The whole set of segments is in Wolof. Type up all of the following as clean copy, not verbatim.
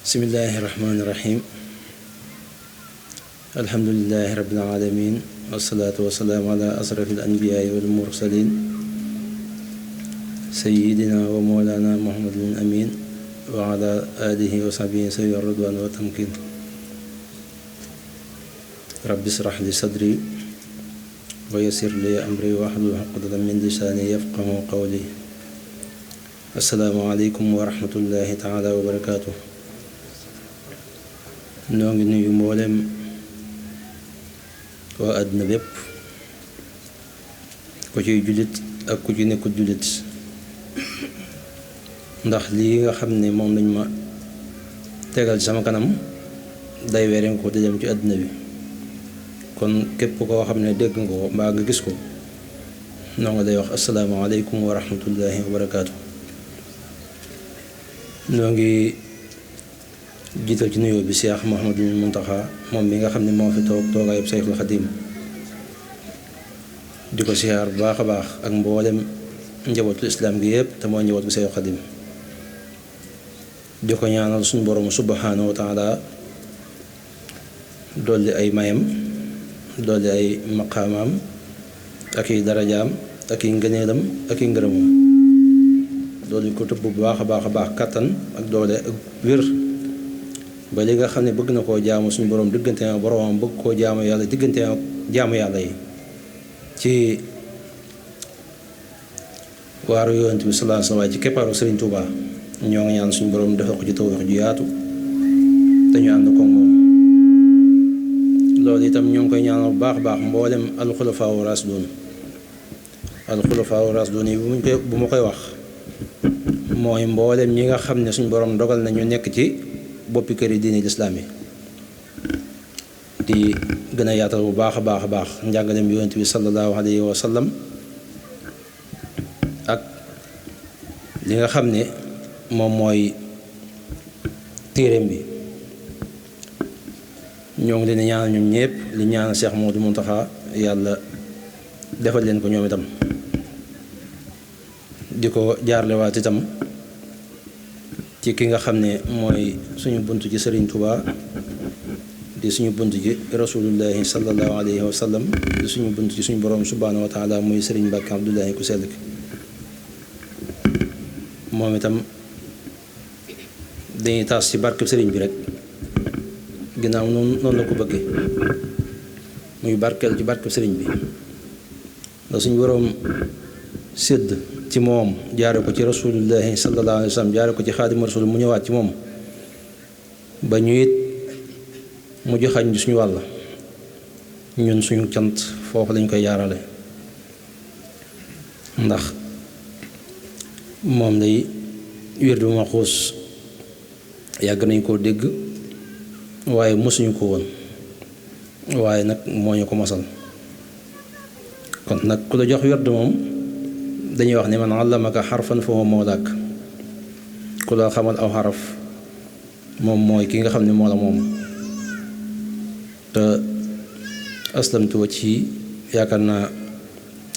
bismillahi rahmaani rahim alhamdulilahi rabbil alamin wasalaatu wasalaamu ala asrafil anbiyaai wal mursalin sayidina wa mawlana muhammadin amin wa ala alihi wa sahbihi sawi ridwan wa tamkin rabbi israh li sadri wa yassir li amri wahlul uqdatan min lisaani yafqahu qawli assalaamu aleykum wa rahmatullahi taala wa barakaatuh. noo ngi nuyu mboolem waa àdduna bépp ku ciy jullit ak ku ci nekkul jullit ndax lii nga xam ne moom lañ ma tegal ci sama kanam day weere ko di dem ci àdduna bi kon képp koo xam ne dégg nga ko mbaa nga gis ko noo nga day wax asalaamaaleykum wa rahmatullahi wa barakaatu. noo ngi jiital ci nuyoo bi Cheikh Mouhamadul Mountakha moom mi nga xam ne moo fi toogaayub Cheikhul Khadim di ko siyaar bu baax a baax ak mboolem njabootu islaam gi yëpp te moo njaboot bu Cheikhul Khadim di ko ñaanal suñu borom subhanahu wa taala dolli ay mayam dolli ay maqaamaam ak i darajaam ak i ngëneelam ak i ngërëmam dolli ko tëbb bu baax a baax kattan ak doole ak wér ba li nga xam ne bëgg na koo jaamu suñu borom diggante ak boromam bëgg koo jaamu yàlla diggante ak jaamu yàlla yi ci waaru yonent bi sallallahu alayhi wa sallam ci keppaaru Sëriñ Tuubaa ñoo ngi ñaan suñu borom defal ko ci tawfeex ju yaatu te ñu ànd ko moom. loolu itam ñoo ngi koy ñaanal bu baax a baax mboolem alxulafaa raasduun yi bu ma koy wax mooy mboolem ñi nga xam ne suñu borom dogal na ñu nekk ci boppi kër yi diine lislaam yi di gën a yaatal bu baax a baax njàngaleem yonent bi sallallahu alayhi wa sallam ak li nga xam ne moom mooy téereem bi ñoo ngi leen di ñaanal ñoom ñëpp li ñaanal Cheikh Mouhamadou Mountakha yàlla defal leen ko ñoom itam di ko jaarlewaat itam ci ki nga xam ne mooy suñu bunt ci Sëriñ Tuubaa di suñu bunt ci rasulullahi sallallahu alayhi wa sallam di suñu bunt ci suñu borom subhaanahu wa taala muy Sëriñ Mbàkke Abdullahi ku sell ki moom itam dañuy taas ci barkeb sëriñ bi rek ginnaaw noonu la ko bëggee muy barkeel ci barkeb sëriñ bi ndax suñu borom sédd ci moom jaare ko ci rasulullahi sallallahu alayhi wa sallam jaare ko ci xaadimu rasul mu ñëwaat ci moom ba ñu it mu joxañ suñu wàll ñun suñu cant foofu lañ koy jaarale ndax moom lay wér du ma xuus yàgg nañ koo dégg waaye mosuñu ko woon waaye nag moo ñu ko mosal kon nag ku la jox wér du moom dañuy wax ne man allamaka xarfan fa huwa mawlaak ku la xamal aw xaraf moom mooy ki nga xam ne moo la moom te aslamtu ci yaakaar naa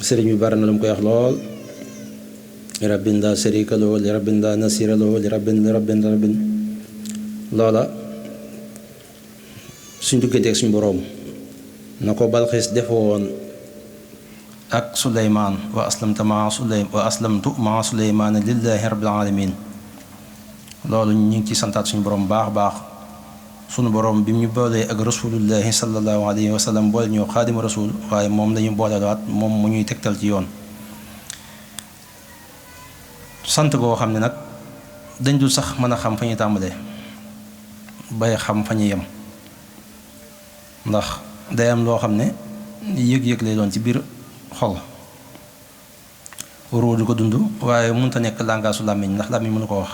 sëriñ bi bari na lu mu koy wax lool rabbin laa sharika lahu li rabbin laa nasira lahu li rabbin loola suñ diggante ak suñ boroom na ko Balxiis defoon ak Suleymaan wa aslamtu maa Suleymaan lillahi rabbil alamin loolu ñu ngi ci santaat suñu borom baax suñu borom bi ñu boolee ak rasulullahi sallallahu alayhi wa sallam boole ñoo xaadimu rasul waaye moom lañu boolewaat moom mu ñuy tegtal ci yoon sant koo xam ne nag dañ dul sax mën a xam fa ñuy tàmbalee bay xam fa ñuy yem ndax day am loo xam ne yëg-yëg lay doon ci biir xol ruu di ko dund waaye mënut a nekk làngaasu làmmiñ ndax làmmiñ mënu ko wax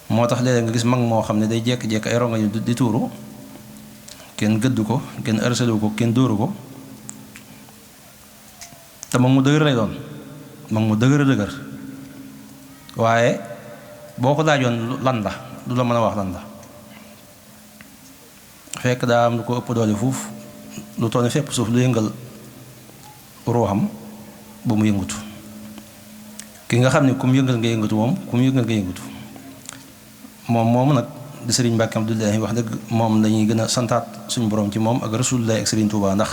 moo tax léeg-léeg nga gis mag moo xam ne day jékki-jékki ay rongañu di tuuru kenn gëdd ko kenn ërsalu ko kenn dóoru ko te mag mu dëgër lay doon mag mu dëgër waaye boo ko laajoon lan la du la mën a wax lan la fekk daa am lu ko ëpp doole fuuf lu toll fépp suuf lu yëngal ruuxam ba mu yëngutu ki nga xam ne ku mu yëngal nga yëngatu moom ku mu yëngal nga yëngatu moomu nag di Serigne Mbacke Abdoulahi wax dëgg moom lañuy gën a santaat suñu borom ci moom ak Rasulullah ak Serigne Touba, ndax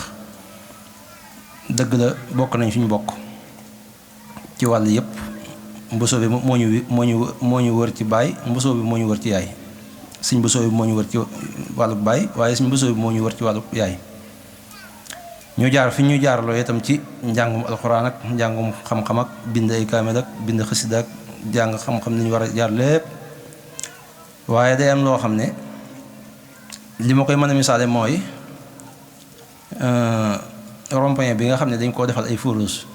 dëgg la bokk nañ suñu bokk ci wàll yëpp. mbosoo bi moo ñu wër ci baay, mbosoo bi moo ñu wër ci yaay. suñ mbosoo bi moo ñu wër ci wàllu baay, waaye suñ mbosoo bi moo ñu wër ci wàllu yaay. ñu jaar fi ñu jaarloo itam ci njàngum alxuraan ak njàngum xam-xam ak bind ay kaamil ak bind xasida ak jàng xam-xam ni ñu war a jaar lépp. waaye day am loo xam ne li ma koy mën a misaale mooy rond-point bi nga xam ne dañ koo defal ay feux rouges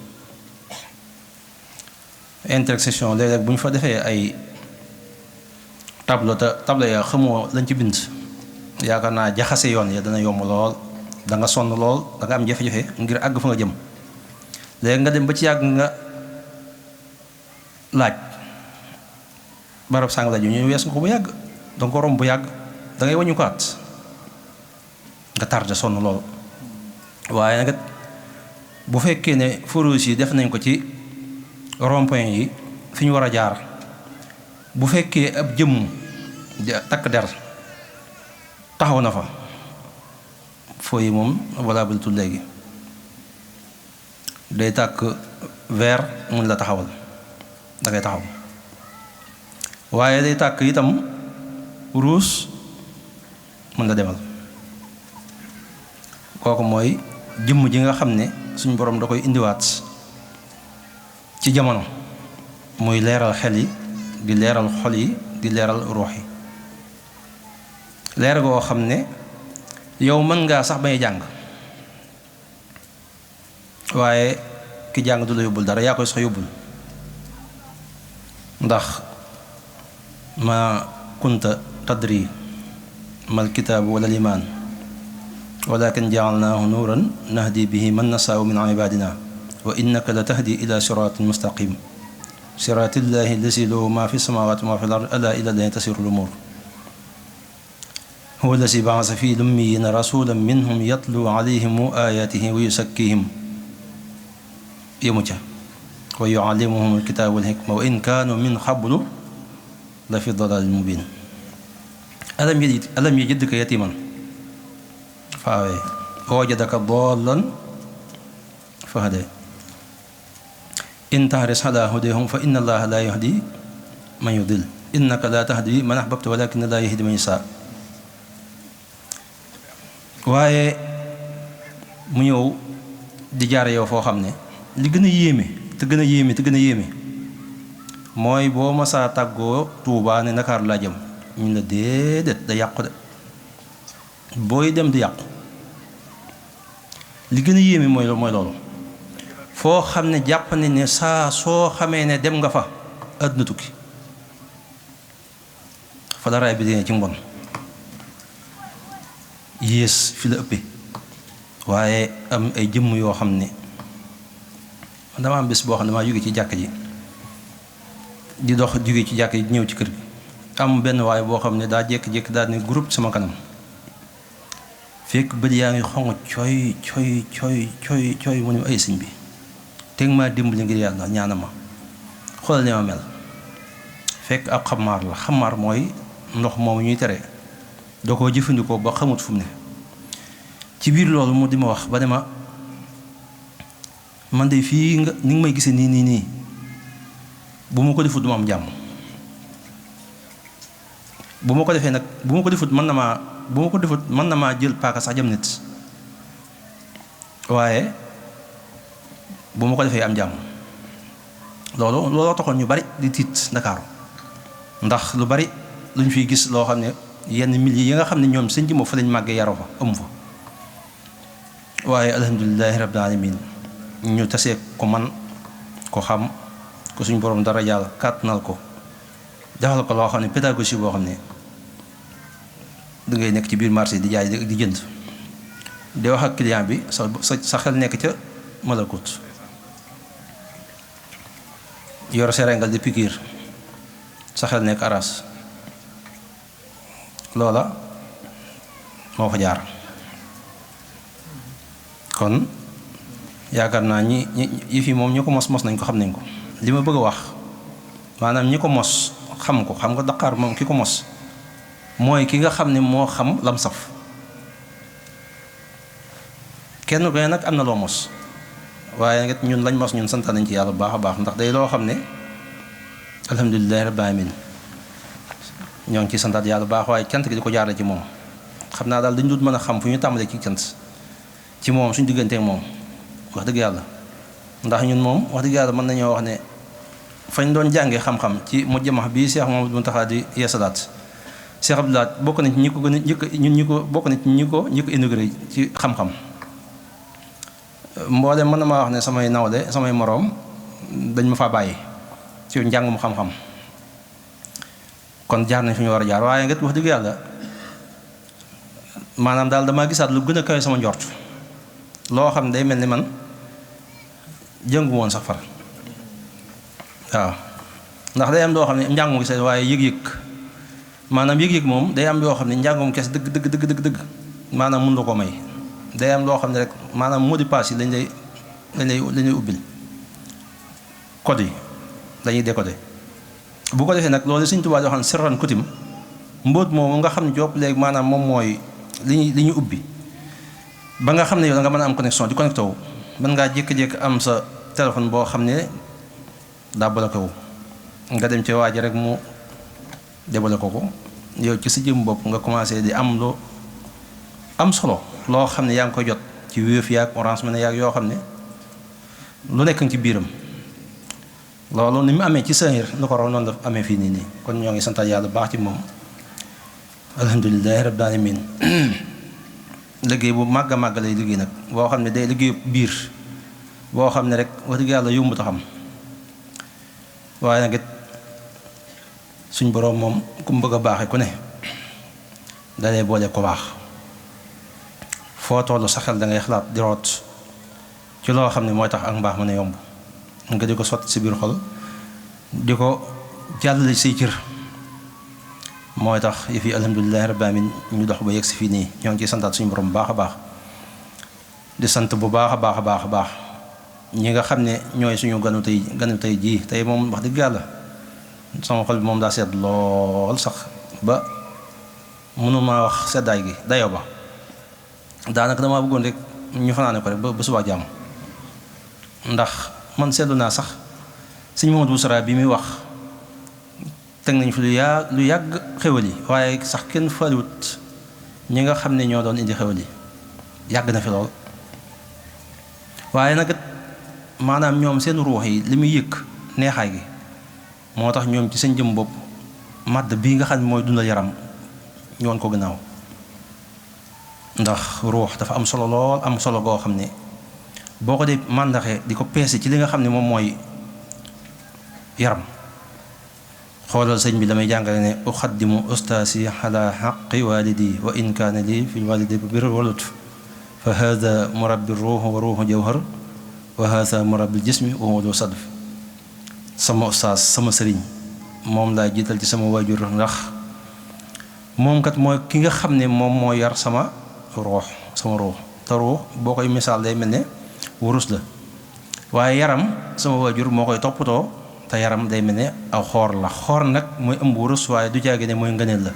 intersection léeg-léeg bu ñu fa defee ay tableau ya xamoo lañ ci bind, yaakaar naa jaxase yoon ya dana yomb lool, da nga sonn lool, da nga am jafe-jafe ngir àgg fa nga jëm. léegi nga dem ba ci yàgg nga laaj barab sàng la ju ñu wees nga ko bu yàgg, danga ko romb bu yàgg, da ngay wañu ko at nga tardé sonn lool. waaye nag bu fekkee ne feux rouges yi def nañ ko ci rond-point yi fi ñu war a jaar, bu fekkee ab jëmm takk der taxaw na fa, foo yi moom valable tout léegi day tàkk vert mun la taxawal, da ngay taxaw. waaye day tàkk itam rouge mën la demal. kooku mooy jëmm ji nga xam ne suñ borom da koy indiwaat ci jamono, muy leeral xel yi, di leeral xol yi, di leeral ruux yi. leer goo xam ne yow mën ngaa sax bay jàng, waaye ki jàng du la yóbbul dara, yaa koy sax yóbbul. ndax ma kunta tadri mal kitaabu wala limaan walakin jaalnaahu nuuran nahdi bihi man nasaau min ibadina wa innaka la tahdi ila siraatin mustaqim siraatillahi allasi lahu ma fi samawati wa ma fi l-ard ala ila llahi tasiru l-umur huwa allasi ba'asa fi l-ummiyina rasulan minhum yatlu alayhim ayatihi wa yusakkihim yemu ca wa yuallimuhum al-kitaba wal hikma wa in kaanu min qablu la fi dalalin mubin. alam yajidka yatiman fa aawaa wa wajadaka dallan fa hadaa in tahris ala hudahum fa inna allaha la yahdi man yudil innaka la tahdi man ahbabta walakin la yahdi man yasha. waaye mu ñëw di jaare yow foo xam ne li gën a yéeme te gën a yéeme te gën a yéeme mooy boo masaa tàggoo Tuubaa ne Ndakaaru laa jëm ñu la déedéet da yàqu de, booy dem di yàqu. li gën a yéeme mooy loolu foo xam ne jàpp ne ne saa soo xamee ne dem nga fa àdduna tukki, fa la raay bi dee ci mbon yées fi la ëppee. waaye am ay jëmm yoo xam ne dama am bés boo xam ne maa jóge ci jàkk ji di dox jóge ci jàkk ji ñëw ci kër gi, am benn waaye boo xam ne daa jékki-jékki daal ne groupe sama kanam, fekk bët yaa ngi xong cooy mu ne ay sëñ bi teg maa dimbali ngir yàlla ñaana ma, xoolal ne ma mel. fekk ab xamaar la, xamaar mooy ndox moomu ñuy tere doo ko jëfandikoo ba xamut fu mu ne. ci biir loolu mu di ma wax ba ne ma man de fii nga ni nga may gisee nii bu ma ko defut du ma am jàmm, bu ma ko defee nag bu ma ko defut mën na maa jël paaka sax jam nit, waaye bu ma ko defee am jàmm. looloo taxoon ñu bari di tiit Ndakaaru, ndax lu bari luñ fiy gis loo xam ne yenn milieu yi nga xam ne ñoom seen jëmm fa lañ màggee yaroo fa amu fa. waaye alhamdulilahi rabbil alamin ñu tasee ko man ko xam ko suñ borom dara yàlla kàttanal ko defal ko loo xam ne pédagogie boo xam ne dangay nekk ci biir marché di jaay di jënd di wax ak client bi sa xel nekk ca malakut, yor serengal di pikiir sa xel nekk aras. loola moo fa jaar. kon yaakaar naa yi fi moom ñi ko mos nañ ko xam nañ ko. li ma bëgg a wax maanaam ñi ko mos xam ko. xam nga daqaar moom ki ko mos mooy ki nga xam ne moo xam lam saf. kenn ku ne nag am na loo mos waaye nag ñun lañ mos ñun sant nañ ci yàlla bu baax a baax ndax day loo xam ne alhamdulilahi rabbil alamin ñoo ngi ciy santaat yàlla bu baax waaye cant gi di ko jaarale ci moom. xam naa daal dañ dut mën a xam fu ñu tàmbalee ci cant ci moom suñu digganteek moom wax dëgg yàlla. ndax ñun moom wax dëgg yàlla mën nañoo wax ne fañ doon jàngee xam-xam ci mu jamax bii Cheikh Mamadou Mountakha di yeesalaat Cheikh Abdoulaye bokk na ci ñi ko gën a ñun bokk na ci ñi ko inauguré ci xam-xam. mboolem mën na maa wax ne samay nawle samay moroom dañ ma faa bàyyi ci njàngum xam-xam kon jaar nañ fi ñu war a jaar waaye nga wax dëgg yàlla maanaam daal damaa gisaat lu gën a kawe sama njort loo xam ne day mel ni man jëngu woon sax far waaw ndax day am loo xam ne njàngum kese waaye yëg-yëg maanaam yëg-yëg moom day am yoo xam ne njàngum kese dëgg maanaam mën la ko may. day am loo xam ne rek maanaam mot de passe yi lañ lay ubbil code yi dañuy décoder bu ko defee nag loolu Sëñ Tuubaa yoo xam ne sirran kutim mbóot moomu nga xam ne jopp léegi maanaam moom mooy li ñu ubbi ba nga xam ne yow da nga mën a am connexion di connecté wu mën ngaa jékki-jékki am sa téléphone boo xam ne daa bloqué wu nga dem ci waa ji rek mu débloqué ko yow ci sa jëm bopp nga commencé di am lu am solo loo xam ne yaa ngi koy jot ci Wave yaag Orange Money yaag yoo xam ne lu nekk ci biiram loolu ni mu amee ci sahir nu ko raw noonu la amee fii nii kon ñoo ngi santal yàlla baax ci moom alhamdulilahi rabbil alamin liggéey bu màgg a màgg lay liggéey nag boo xam ne day liggéey biir boo xam ne rek wax dëgg yàlla yombut a xam waaye nag it suñ boroom moom ku mu bëgg a baaxee ku ne dalee boole ko baax foo tollu sa xel da ngay xalaat di root ci loo xam ne mooy tax ak mbaax mën a yomb nga di ko sotti si biir xol di ko jàllale say cër mooy tax yëf yi alhamdulilahi rabbil alamin ñu dox ba yegg si fii nii ñoo ngi ciy santaat suñu borom bu baax a baax di sant bu baax a baax a baax a baax ñi nga xam ne ñooy suñu ganu tey jii tey moom wax dëgg yàlla sama xol bi moom daa sedd lool sax ba mënuma wax seddaay gi dayo ba daanaka damaa bëggoon rek ñu fanaane ko rek ba subaa jàmm ndax man seetlu naa sax sëñ Mamadou Boussara bi muy wax teg nañ fi lu yàgg xewal yi waaye sax kenn faliwut ñi nga xam ne ñoo doon indi xewal yi yàgg na fi lool waaye nag maanaam ñoom seen ruux yi li muy yëg neexaay gi moo tax ñoom ci seen jëm bopp màdd bii nga xam ne mooy dundal yaram ñoon ko gannaaw ndax ruux dafa am solo lool am solo goo xam ne boo ko dee màndaxee di ko peese ci li nga xam ne moom mooy yaram xoolal sëñ bi damay jàngale ne uxaddimu ustaasi ala xaqi walidi wa in kaana lii fi walidi bir walut fa hada murabbi ruux wa ruuxu jawhar wa hada murabbi jismi wa huwa sadf sama ustaas sama sëriñ moom laa jiital ci sama waajur ndax moom kat mooy ki nga xam ne moom moo yar sama ruux te ruux boo koy misaal day mel ne wurus la waaye yaram sama waajur moo koy toppatoo te yaram day mel ne aw xoor la xoor nag mooy ëmb wurus waaye du jaage ne mooy ngëneel la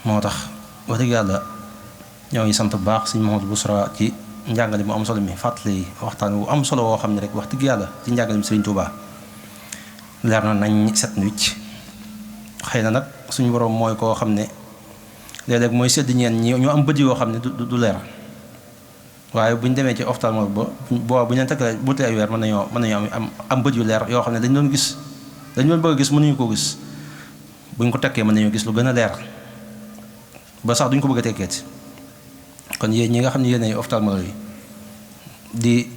moo tax wax dëgg yàlla ñoo ngi sant bu baax sëñ Mamadou Boussara ci njàngale mu am solo mi fàttali waxtaan wu am solo woo xam ne rek wax dëgg yàlla ci njàngale mi Sëriñ Tuubaa leer na nañ set wicc xëy na nag suñu borom mooy koo xam ne léeg-léeg mooy sedd ñeen ñi ñoo am bët yoo xam ne du leer waaye bu ñu demee ci ophtalmologue ba bu ñu leen takkalee bu tee ay weer mën nañoo am bët yu leer yoo xam ne dañu doon bëgg a gis mënuñu koo gis bu ñu ko tekkee mën nañoo gis lu gën a leer ba sax duñ ko bëgg a tekkeeti kon yéen ñi nga xam ne yéen ay ophtalmologue yi di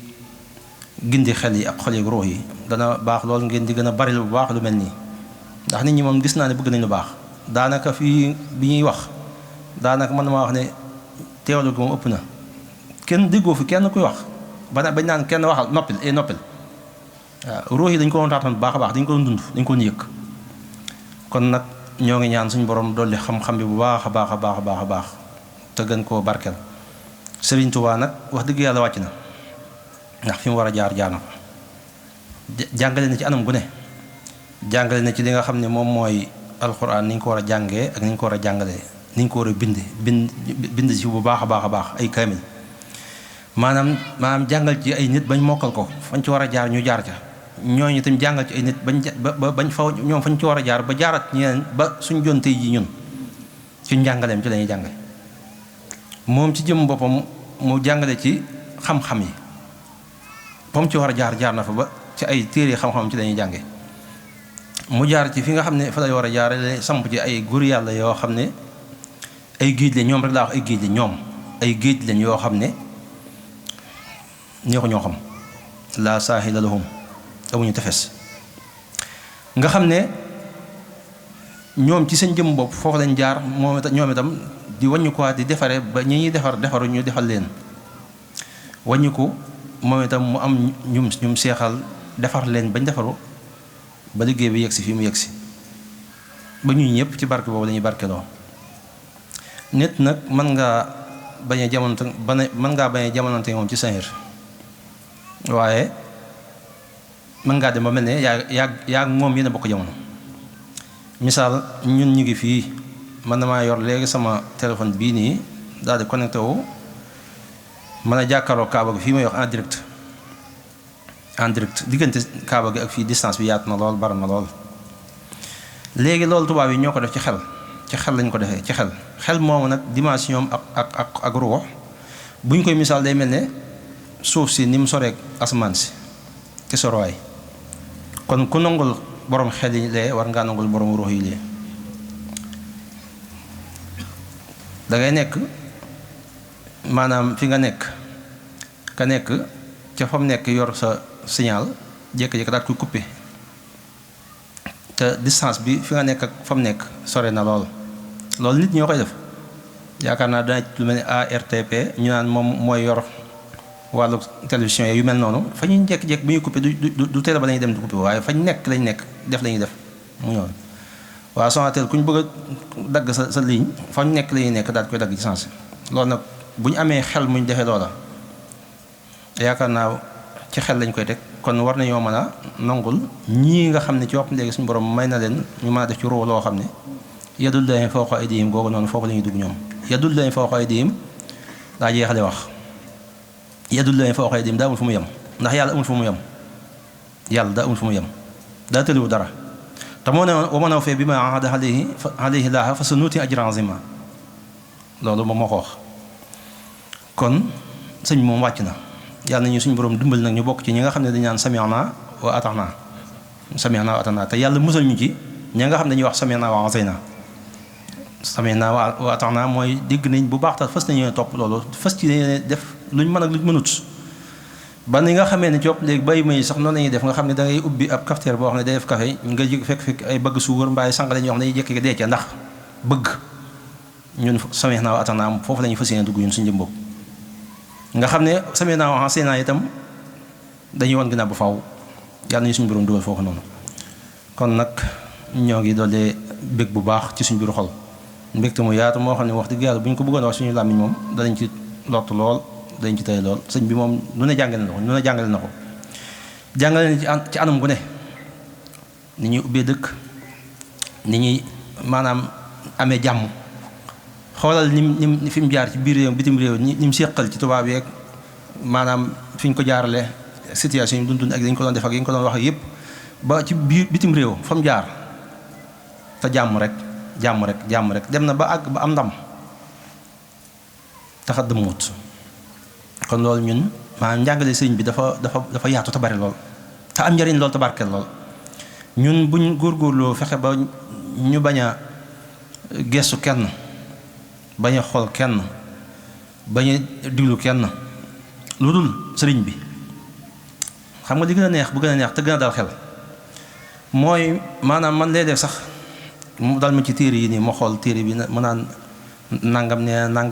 gindi xel yi ak xol yi ruux yi dana baax lool ngeen di gën a bari lu baax lu mel nii ndax nit ñi moom gis naa ne bëgg nañ lu baax daanaka fii bi ñuy wax daanaka mën na maa wax ne teewlu gi moom ëpp na kenn déggoo fi kenn kuy wax bañ naan kenn waxal noppil noppil waaw ruux yi dañ ko doon taatan bu baax a baax dañ ko doon dund dañ ko doon yëg kon nag ñoo ngi ñaan suñu borom dolli xam-xam bi bu baax a baax a baax a baax a baax te gën koo barkeel Sëriñ Tuubaa nag wax dëgg yàlla wàcc na ndax fi mu war a jaar na ko jàngale na ci anam gu ne jàngale na ci li nga xam ne moom mooy alxuraan ni ñu ko war a jàngee ak ni ñu ko war a jàngalee ni ñu ko war a bind ci bu baax a baax a baax ay kaamil maanaam jàngal ci ay nit bañ mokkal ko fañ ci war a jaar ñu jaar ca ñooñu itam jàngal ci ay nit bañ fa ñoom fañ ci war a jaar ba jaarat ñeneen ba suñ jon tey ji ñun ci njàngaleem ci lañuy jàngale moom ci jëm boppam mu jàngale ci xam-xam yi fam ci war a jaar na fa ba ci ay téere xam-xam ci lañuy jànge mu jaar ci fi nga xam ne fa lay war a jaarale samp ci ay góor yàlla yoo xam ne ay géej lañ ñoom rek laa wax ay géej lañ ñoom ay géej lañ yoo xam ne ñoo xam laa saahila lahum amuñu tefes nga xam ne ñoom ci seen jëm bopp foofu lañ jaar ñoom itam di wàññi ko di defare ba ñi ñuy defaru ñu defal leen wàññi ko moom itam mu am ñum seexal defar leen bañ defaru ba liggéey bi yegsi fii mu yegsi ba ñuy ñëpp ci barke boobu la ñuy barkeloo nit nag mën ngaa bañ a jamonante moom ci saahir waaye mën ngaa dem ba mel ne yaa moom yéen a bokk jamono misaal ñun ñu ngi fii man damaa yor léegi sama téléphone bii nii daal di connecté wu mën a jàkkaarloo kaaba gi fii may wax en direct diggante kaaba gi ak fii distance bi yaatu na lool bari na lool léegi loolu tubaab yi ñoo ko def ci xel lañ ko defee ci xel moomu nag dimension ak ruux bu ñu koy misaal day mel ne suuf si ni mu soreek asamaan si ci sorowaay kon ku nangul borom xel yi lee war ngaa nangul borom ruux yi lee dangay nekk maanaam fi nga nekk ka nekk ca fam nekk yor sa signal jékki-jékki daal koy coupé te distance bi fi nga nekk ak fam nekk sore na loolu nit ñoo koy def yaakaar naa dana lu mel ne ARTP ñu naan moom mooy yor wàllu télévision yu mel noonu fa ñuy jékki-jékki bu ñuy coupé du télé ba lañuy dem di coupé waaye fañ nekk lañ nekk def lañuy def mu ñëw waaw Sonatel ku ñu bëgg a dagg sa ligne fañ nekk lañuy nekk daal koy dagg ci sens loolu nag bu ñu amee xel muñ defee loola yaakaar naa ci xel lañ koy teg kon war nañoo mën a nangul ñii nga xam ne ci wopp léegi suñu borom may na leen ñu mën a def ci ruu loo xam ne yadullahi fawqa aydihim googu noonu foofu la ñuy dugg ñoom yadullahi fawqa aydihim daa jeexale wax yadullahi fawqa aydihim daa amul fu mu yem ndax yàlla amul fu mu yem yàlla daa amul fu mu yem daa tëliwu dara te moo ne wa man awfaa bimaa ahada alayhi llaahu fa sanuu'tihi ajran aziimaa loolu moom moo ko wax kon sëñ moom wàcc na yàlla nañu suñu borom dimbali nag ñu bokk ci ñi nga xam ne dañu naan sami'naa wa ata'naa te yàlla musal ñu ci ñi nga xam ne dañuy wax sami'naa wa asaynaa sami'naa wa ata'naa mooy dégg nañ bu baax tax fas nañu topp loolu fas ci def luñ mën ak luñ mënut ba ni nga xamee ne ci léegi bay may sax noonu la ñuy def nga xam ne da ngay ubbi ab cafetière boo xam ne day def café nga fekk ay bëgg suukar mbaay sànq lañuy wax ne dañuy jékki dee ca ndax bëgg ñun sami'naa wa ata'naa foofu la ñuy fas yéene dugg ñun suñu jëm bopp nga xam ne sami'naa wa asaynaa itam dañuy wan ginnaaw bu faaw yàlla nañu suñu borom dugal foofu noonu kon nag ñoo ngi doolee bég bu baax ci suñu biiru xol mbégte mu yaatu moo xam ne wax dëgg yàlla bu ñu ko bëggoon wax suñu làmmiñ moom danañ ci lott lool dañ ci tey lool sëñ bi moom lu ne jàngale na ko jàngale na ci anam gu ne ni ñuy ubbee dëkk ni ñuy maanaam amee jàmm xoolal ni fi mu jaar ci biir réew bitim réew ni mu séqal ci tubaab yeeg maanaam fi ñu ko jaarale situation yi dund ak dañ ko doon def ak yi ñu ko doon wax yëpp ba ci biir bitim réew fa mu jaar te jàmm rek dem na ba àgg ba am ndam taxa dëmmuut kon loolu ñun maanaam njàngale sëriñ bi dafa yaatu te bari lool te am njariñ lool te barkeel lool ñun buñ góorgóorloo fexe ba ñu bañ a gestu kenn bañ a xool kenn bañ a diglu kenn lu dul sëriñ bi xam nga li gën a neex bu gën a neex te gën a dal xel mooy maanaam man léeg-léeg sax mu dal ma ci téere yi nii ma xool téere bi mu naan nangam nee na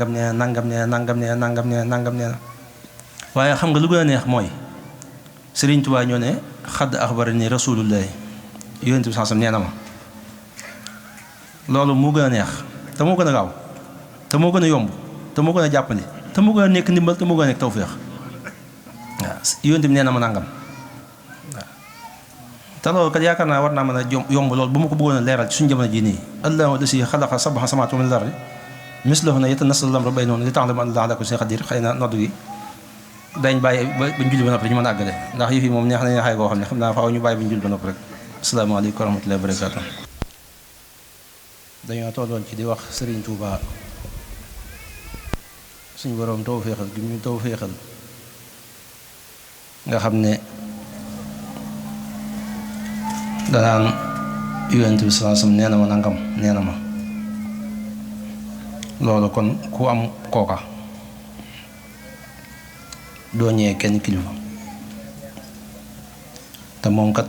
waaye xam nga lu gën a neex mooy Sëriñ Tuubaa ñoo ne xadd axbarani rasulullahi yonent bi sansam nee na ma loolu moo gën a neex te moo gën a gaaw te moo gën a yomb te moo gën a jàppandi te moo gën a nekk ndimbal te moo gën a nekk tawféex waaw yonent bi nee na ma nangam waaw te loolu kat yaakaar naa war naa mën a yomb lool bu ma ko bëggoon a leeral ci suñu jamono jii nii allahu lasi xalaqa sab'a samaawaati min al-ardi mislahunna yatanazzalu al-amru baynahunna li ta'lamu anna Allaha ala kulli shay'in qadir. xëy na noddu gi dañ bàyyi ba julli ba noppi ñu mën a àggale ndax yëf yi moom neex na neexaay goo xam ne xam naa faaw ñu bàyyi ba julli ba noppi rek. asalaamaaleykum wa rahmatullahi wa barakaatu. dañoo tolloon ci di wax Serigne Touba suñu boroom tawféexal gi ñu tawféexal nga xam ne danaan yonent bi sallallahu alayhi wasallam nee na ma nangam nee na ma loolu kon ku am kooka doo ñëwee kenn kilifa te moom kat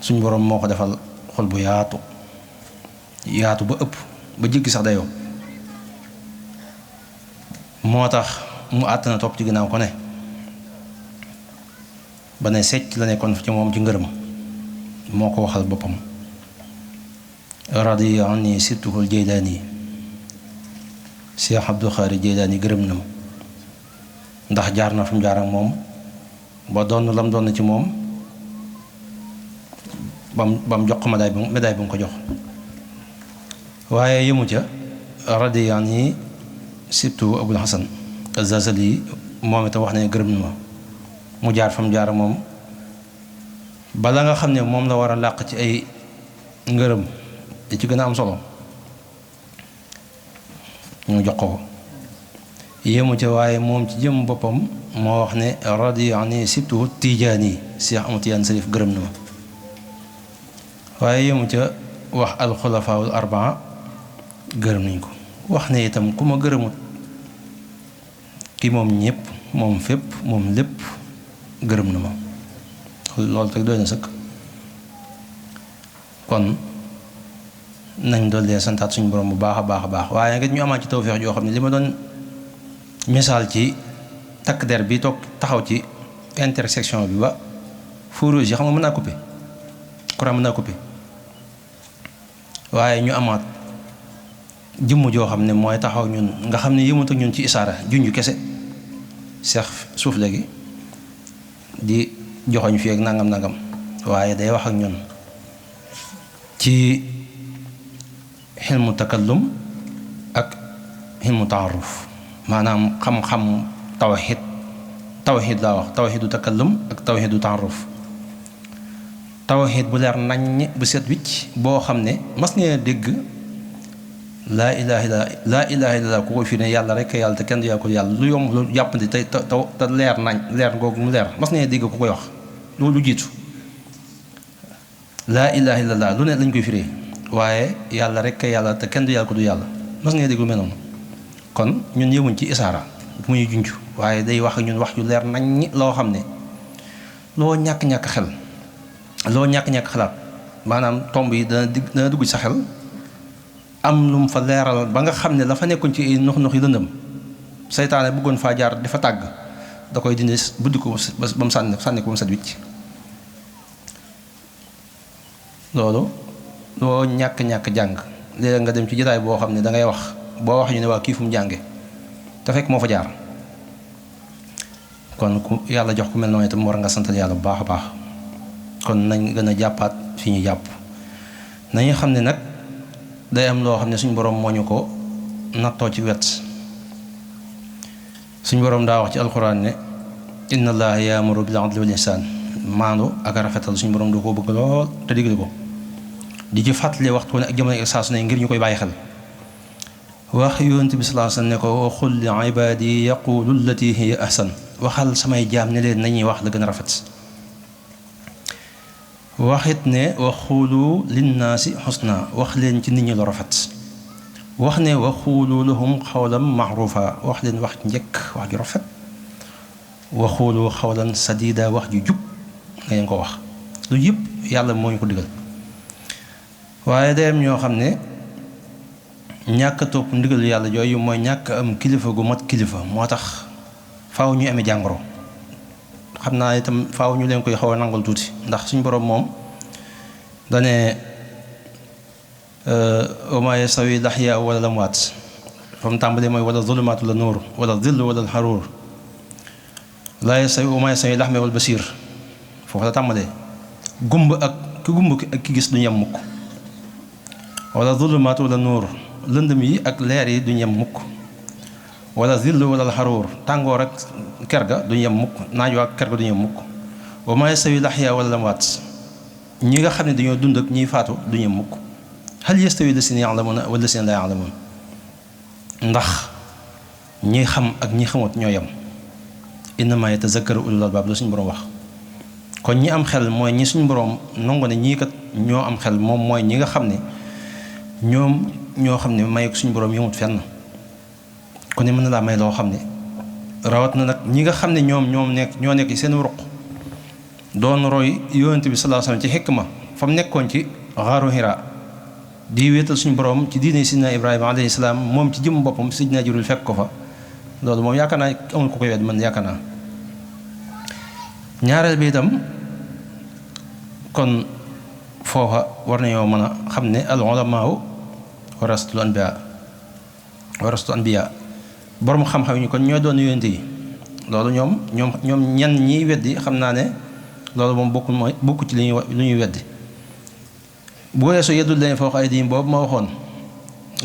suñ boroom moo ko defal xol bu yaatu ba ëpp ba jéggi sax dayoo moo tax mu àtt na topp ci ginnaaw ko ne ba ne secc la nekkoon ci moom ci ngërëm moo ko waxal boppam radiya anni sittuhul Jeylaani Cheikh Abdou Khari Jeylaani gërëm na ma ndax jaar na fu mu jaar ak moom ba doon lam doon ci moom bam jox ko médaille bi mu ko jox waaye yëmu ca radiya anni sittu Abul Hasan Az-Zazali moom itam wax ne gërëm na ma mu jaar fa mu jaar ak moom bala nga xam ne moom la war a làq ci ay ngërëm di ci gën a am solo ñu jox ko yéemu ca waaye moom ci jëm boppam moo wax ne radiya anni sibtuhu Tijaani Cheikh Ahmad Tijaan Sarif gërëm na ma waaye yéemu ca wax alxulafaawul arbaa gërëm nañ ko wax ne itam ku ma gërëmut ki moom ñépp moom fépp moom lépp gërëm na ma loolu teg doy na sëkk kon nañ dollee santaat suñu borom bu baax a baax a baax waaye nga ñu amaat ci tawfeex joo xam ne li ma doon misaal ci takk der bi toog taxaw ci intersection bi ba feu rouge yi xam nga mën naa coupé courant mën naa coupé waaye ñu amaat jëmm joo xam ne mooy taxaw ñun nga xam ne yëmut ak ñun ci isaara junj kese seex suuf léegi di joxoñ fii ak nangam waaye day wax ak ñun ci xilmu takallum ak xilmu taaruf maanaam xam-xam tawxid laa wax tawxidu takallum ak tawxidu taaruf tawxid bu leer naññ bu set wicc boo xam ne mas ngeen dégg laa ilaaha illallaah ku ko fi ne yàlla rek yàlla te kenn du yàlla lu yomb lu jàppandi te leer nañ leer googu mu leer mas ngeen dégg ku koy wax loolu jiitu laa ilaaha illallaah lu ne lañ koy firee waaye yàlla rek yàlla te kenn du yàlla ko du yàlla mas ngeen dégg lu mel noonu kon ñun yëmuñ ci isaara mu ñuy junj waaye day wax ak ñun wax ju leer nañ loo xam ne loo ñàkk-ñàkk xel loo ñàkk-ñàkk xalaat maanaam tomb yi dana dugg sa xel am lu mu fa leeral ba nga xam ne la fa nekkoon ci ay nox yi lëndëm seytaane bëggoon faa jaar di fa tàgg da koy dindi buddi ko ba mu sànni ko ba mu set wicc loolu loo ñàkk-ñàkk jàng léeg nga dem ci jotaay boo xam ne dangay wax boo wax ñu ne waa kii fu mu jànge te fekk moo fa jaar kon ku yàlla jox ku mel noonu itam war nga santal yàlla bu baax a baax kon nañ gën a jàppaat fi ñu jàpp nañu xam ne nag day am loo xam ne suñu boroom moo ñu ko nattoo ci wet suñu boroom daa wax ci alxuraan ne inna allaha yaamuru bil adli wal ihsaan maandu ak rafetal suñu boroom du ko bëgg lool te digal ko di ci fàttali waxtu ne ak jamono ak saa su ne ngir ñu koy bàyyi xel wax yonent bi sallallahu alayhi wasallam ne ko wa qul li ibaadi yaqulu allati hiya ahsan waxal samay jaam ne leen nañuy wax la gën a rafet waxit ne wa xuulu linnaasi xusna wax leen ci nit ñi lu rafet wax ne wa xuulu lahum xawlan maxruufa wax leen wax njëkk wax ju rafet wa xuulu xawlan sadida wax ju jub nga leen ko wax lu yëpp yàlla moo ñu ko digal waaye day am ñoo xam ne ñàkk a topp ndigal yàlla jooyu mooy ñàkk am kilifa gu mat kilifa moo tax faaw ñu amee jàngoro xam naa itam faaw ñu leen koy xaw a nangul tuuti ndax suñu boroom moom dane wa maa yastawi l-ahyaa wala l-amwaat fa mu tàmbalee mooy wala zulumaatu la nuur wala zillu wala l-haruur laa yastawi wa maa yastawi l-a'maa wal basiir foofu la tàmbalee gumba ak ki gumba ak ki gis du yem mukk wala zulumaat wala nuur lëndëm yi ak leer yi du yem mukk wala zill wala xaruur tàngoor ak ker ga du yem mukk naaj waa ker ga du yem mukk wa maa yastawi laxyaa wala lamwaat ñi nga xam ne dañoo dund ak ñiy faatu du yem mukk hal yastawi lasina ya'lamuuna wala lasina laa ya'lamuun ndax ñi xam ak ñi xamut ñoo yem innamaa yatazakkaru ulul albaab la suñu borom wax. kon ñi am xel mooy ñi suñu borom nangu ne ñii kat ñoo am xel moom mooy ñi nga xam ne ñoom ñoo xam ne may suñu borom yëmut fenn ku ne mën na laa may loo xam ne rawat na nag ñi nga xam ne ñoo nekk ci seen ruq doon roy yonent bi sallallahu alayhi wasallam ci xikma fa mu nekkoon ci xaaru Hira di wéetal suñu borom ci diine sidina Ibrahima alayhi salaam moom ci jëm boppam sidina Jibril fekk ko fa loolu moom yaakaar naa amul ko koy wedd man yaakaar naa. ñaareel bi itam kon foofa war nañoo mën a xam ne al ulamaau warasatul anbiya borom xam-xam yi ñu kon ñooy doon yonent yi loolu ñoom ñan ñiy weddi xam naa ne loolu moom bokku ci lu ñuy weddi. bu weesoo yeddul leen fawqa aydihim boobu ma waxoon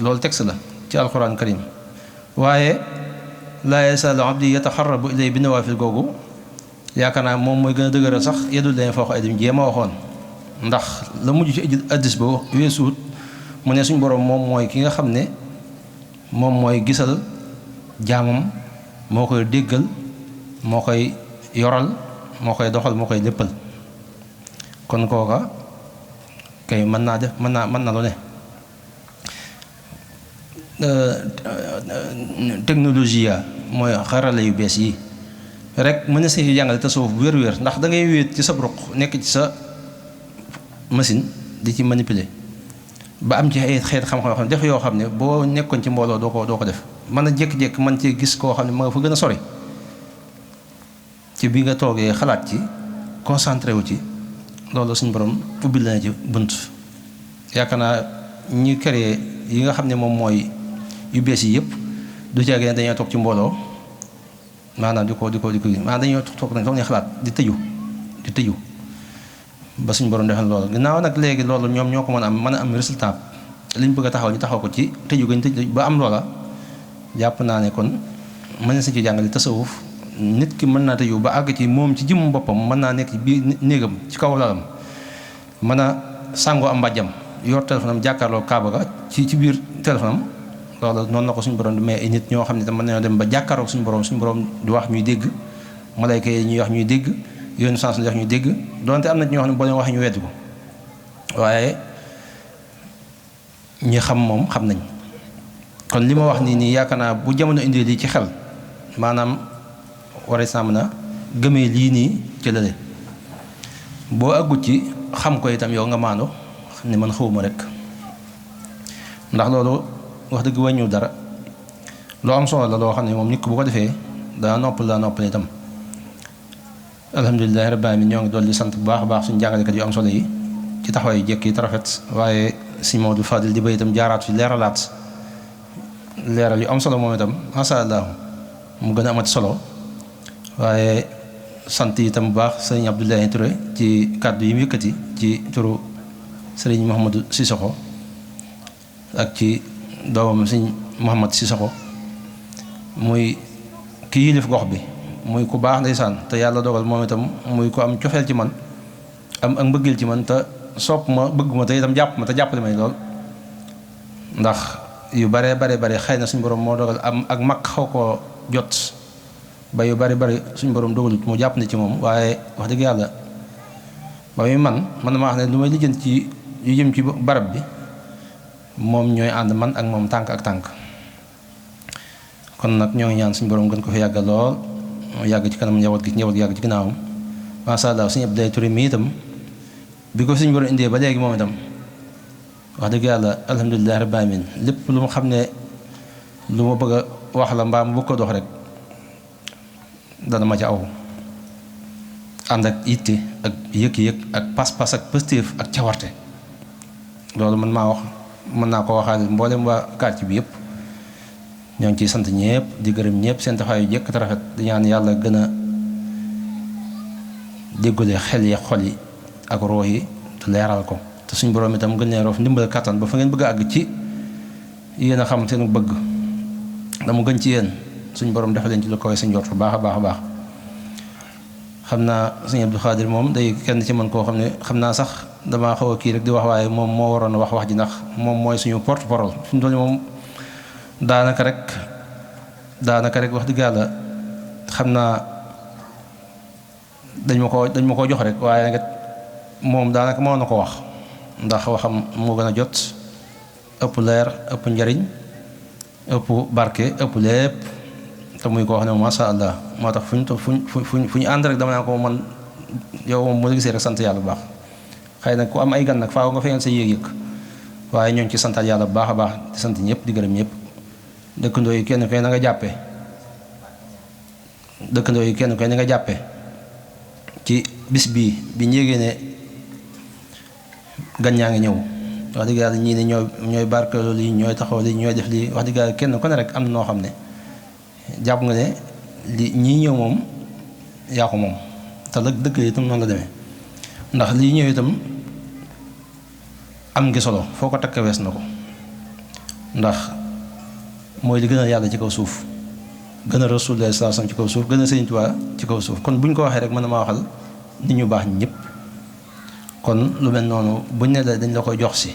loolu texte la ci alquran karim waaye laa yazaalu abdi yataxarrabu ilay bi nawaafil googu yaakaar naa moom mooy gën a dëgëral sax yeddul leen fawqa aydihim jéem a waxoon ndax la mujj ci addis ba weesuut mu ne suñ borom moom mooy ki nga xam ne moom mooy gisal jaamam moo koy déggal moo koy yoral moo koy doxal moo koy léppal kon kooka kay mën naa lu ne technologie ya mooy xarala yu bees yi rek mën na si jàngale tasawuf bu wér-wér ndax da ngay wéet ci sa ruq nekk ci sa machine di ci manipuler ba am ci ay xeet xam-xam def yoo xam ne boo nekkoon ci mbooloo doo ko def mën a jékki-jékki mën cee gis koo xam ne ma nga fa gën a sori ci bi nga toogee xalaat ci concentré wu ci loolu suñu borom ubbil na ci bunt yaakaar naa ñi créé yi nga xam ne moom mooy yu bees yi yëpp du caagee ne dañoo toog ci mbooloo maanaam di ko maanaam dañoo toog ne xalaat di tëju ba suñu borom defal loolu ginnaaw nag léegi loolu ñoom ñoo ko mën a am résultat li ñu bëgg a taxaw ñu taxaw ko ci tëju gañ tëj ba am loola jàpp naa ne kon mën na si ci jàngale tasawuf nit ki mën naa tëju ba àgg ci moom ci jëmm boppam mën naa nekk ci biir néegam ci kaw lalam mën a sàngoo am mbàjjam yor téléphone am jàkkaarloo kaaba ga ci biir téléphone am loolu noonu la ko suñu borom di may ay nit ñoo xam ne tam mën nañoo dem ba jàkkaaroo suñu borom di wax ñuy dégg malayka yi ñuy wax ñuy dégg yoonu sens di wax ñuy dégg donte am na ñoo xam ne boo leen waxee ñu weddi ko waaye ñi xam moom xam nañ kon li ma wax nii yaakaar naa bu jamono indee lii ci xel maanaam war saa mën a gëmee lii nii ci lële boo àggut ci xam ko itam yow nga maandu ne man xawuma rek ndax loolu wax dëgg wàññiwul dara loo am solo la loo xam ne moom nit ko bu ko defee daa noppal itam alhamdulilahi rabbil alamin ñoo ngi doon di sant bu baax a baax suñu jàngalekat yu am solo yi ci taxawaay yu jekk yi rafet waaye sëñ Maodo Fadil di ba itam jaaraat fi leeral yu am solo moom itam masha Allah mu gën a amati solo waaye sant itam bu baax sëriñ Abdoulaye Touré ci kàddu yi mu yëkkati ci turu sëriñ Mouhamadou Sissoko ak ci doomam sëriñ Mouhamad Sissoko muy ki yilif gox bi muy ku baax ndeysaan te yàlla dogal moom itam muy ko am cofeel ci man am ak mbëggeel ci man te sopp ma bëgg ma te itam jàpp ma te jàppale may lool ndax yu bare xëy na suñu borom moo dogal am ak mag xaw koo jot ba yu bari suñu borom dogalut mu jàpp ne ci moom waaye wax dëgg yàlla ba muy man na ma wax ne lu may lijjant ci yu jëm ci barab bi moom ñooy ànd man ak moom tànk ak tànk kon nag ñoo ngi ñaan suñu borom gën ko fi yàggal lool yàgg ci kanam njaboot gi yàgg ci ginnaawam masha Allah suñu Abdoulaye Touré mi itam bi ko suñu borom indee ba léegi moom itam wax dëgg yàlla alhamdulilah rabbil alamin lépp lu mu xam ne lu ma bëgg a wax la mbaa mu bëgg ko dox rek dana ma ci aw ànd ak yitte ak yëg-yëg ak pas-pas ak positif ak cawarte loolu mën naa ko waxaale mboolem waa quartier bi yëpp ñoo ngi ciy sant ñëpp di gërëm ñëpp seen taxawaay yu jekk te rafet di ñaan yàlla gën a déggule xel yi xol yi ak roox yi te leeral ko te suñ borom itam gën leen roof ndimbal kattan ba fa ngeen bëgg a àgg ci yéen a xam seen bëgg dama gën ci yéen suñ borom dafa leen ci lu koy suñ jot bu baax a baax a baax. xam naa sëñ Abdou Khadir moom day kenn ci man koo xam ne xam naa sax damaa xaw a kii rek di wax waaye moom moo waroon a wax ji ndax moom mooy suñu porte parole fi mu toll nii moom daanaka rek wax dëgg yàlla xam naa dañ ma koo jox rek waaye nag moom daanaka moo na ko wax ndax waxam moo gën a jot ëpp leer ëpp njariñ ëpp barke ëpp lépp te muy koo xam ne masha Allah moo tax fu ñu ànd rek dama naa ko man yow moom moo la gisee rek sant yàlla bu baax xëy na ku am ay gan nag faaw nga feeñal sa yëg-yëg waaye ñoo ngi ci santal yàlla bu baax a baax di sant ñëpp di gërëm ñëpp dëkkandoo yi kenn koy na nga jàppee ci bis bii bi ñu yégee ne gan ñaa ngi ñëw wax dëgg yàlla ñii ne ñooy barkeelu lii ñooy taxaw lii ñooy def lii wax dëgg yàlla kenn ku ne rek am na noo xam ne jàpp nga ne li ñii ñëw moom yaa ko moom te dëkk yi itam noonu la demee ndax lii ñëw itam am ngi solo foo ko takk wees na ko ndax mooy li gën a yàlla ci kaw suuf gën a Rasulullah sallallahu alayhi wasallam ci kaw suuf gën a Sëriñ Tuubaa ci kaw suuf kon bu ñu ko waxee rek mën na maa waxal nit ñu baax ñëpp kon lu mel noonu buñ ne la dañ la koy jox si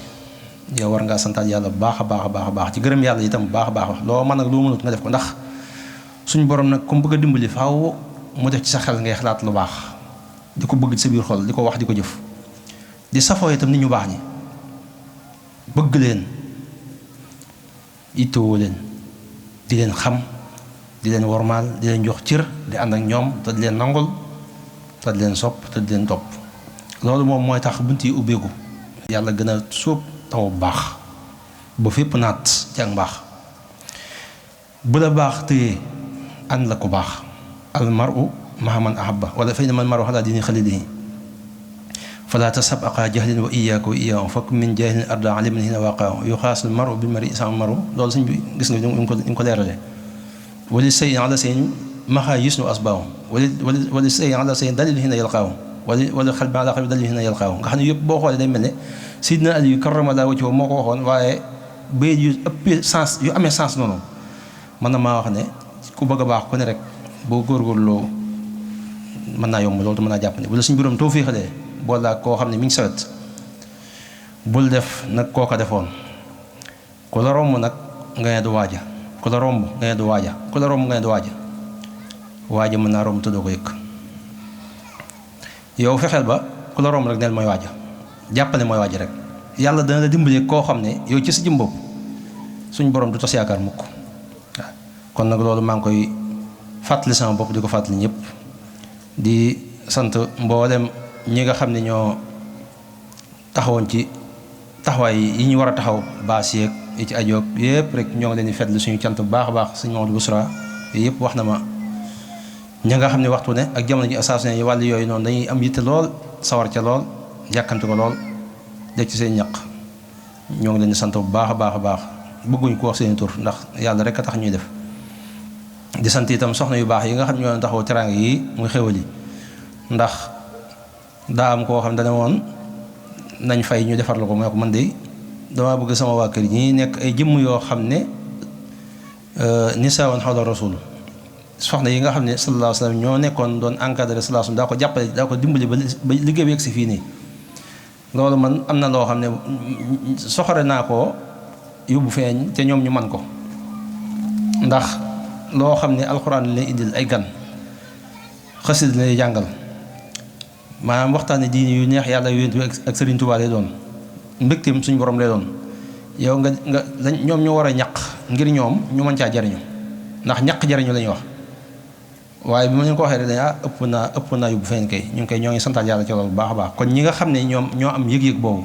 yow war ngaa santaat yàlla bu baax a baax a baax a baax ci gërëm yàlla itam bu baax a baax loo mën nag loo mënut nga def ko ndax suñ borom nag comme bëgg a dimbali faaw mu def ci sa xel ngay xalaat lu baax di ko bëgg ci sa biir xol di ko wax di ko jëf di safoo itam nit ñu baax ñi bëgg leen ittoo leen di leen xam di leen wormaal di leen jox cër di ànd ak ñoom te di leen nangul te di leen sopp te di leen topp loolu moom mooy tax bunt yi ubbeeku yàlla gën a sóob taw bu baax ba fépp naat ci ak mbaax bu la baax téye ànd la ko baax al mar'u ma'a man ahabba wala fa innamal mar'u ala diini xalilihi fala tasab aqa jahlin wa iyyaaka wa iyyahum fakun min jaahilin arda aliman hina waqaahu yuxaasul mar'u bil mar'i isam mar'u loolu sëñ bi gis nga ñu ko leerale wali say ala sayin maxa yusnu asbaahu wali say ala sayin dalil hina yalqaahu wala xal bi ala xal bi dalil hina yalqaahu nga xam ne yëpp boo xoolee day mel ne Sidna Aliyu karramallahu wajhahu moo ko waxoon waaye bayit yu ëpp sens yu amee sens noonu mën na maa wax ne ku bëgg a baax ku ne rek boo góorgóorloo mën naa yomb loolu te mën naa jàpp ne bu la suñu borom tawfiixalee boo laa koo xam ne mi ngi sawet bul def nag koo ko defoon ku la romb nag nga ne du waaja ku la romb nga ne du waaja ku la romb nga ne du waaja mën naa romb te doo ko yëg yow fexeel ba ku la romb rek neel mooy waaja jàppale mooy waaja rek yàlla dana la dimbali koo xam ne yow ci sa jëm bopp suñ borom du tas yaakaar mukk waaw kon nag loolu maa ngi koy fàttali sama bopp di ko fàttali ñëpp di sant mboolem ñi nga xam ne ñoo taxawoon ci taxawaay yi ñu war a taxaw baas yeeg yi ci ajoog yëpp rek ñoo ngi leen di fetlu suñu cant bu baax a baax sëñ Mamadou Bousra yëpp wax na ma ña nga xam ne waxtu ne ak jamono ji assasine yi wàll yooyu noonu dañuy am yitte lool sawar ca lool yàkkamti ko lool deg ci seen ñaq ñoo ngi leen di sant bu baax a baax a baax bëgguñ ko wax seen tur ndax yàlla rek a tax ñuy def di sant itam soxna yu baax yi nga xam ne ñoo taxaw teraanga yi muy xéwal yi ndax daa am koo xam ne dana woon nañ fay ñu defar la ko mooy ko man de dama bëgg sama waa kër ñi nekk ay jëmm yoo xam ne nisaa'un hawla rasul soxna yi nga xam ne sallallahu alayhi wa sallam ñoo nekkoon doon encadré sallallahu alayhi wa sallam daa ko jàppale daa ko dimbali ba liggéey bi yegg si fii nii loolu man am na loo xam ne soxore naa ko yóbbu feeñ te ñoom ñu man ko ndax loo xam ne alxuraan lay indil ay gan xasid lay jàngal maanaam waxtaane diini yu neex yàlla yonent bi ak Sëriñ Tuubaa lay doon mbégteem suñu borom lay doon yow nga ñoom ñoo war a ñaq ngir ñoom ñu mën caa jariñu ndax ñaq jariñu la ñuy wax waaye bi ma leen ko waxee rek dañ ëpp naa yóbbu feeñ kay ñu ngi koy ñoo ngi santaat yàlla ci loolu bu baax a baax kon ñi nga xam ne ñoom ñoo am yëg-yëg boobu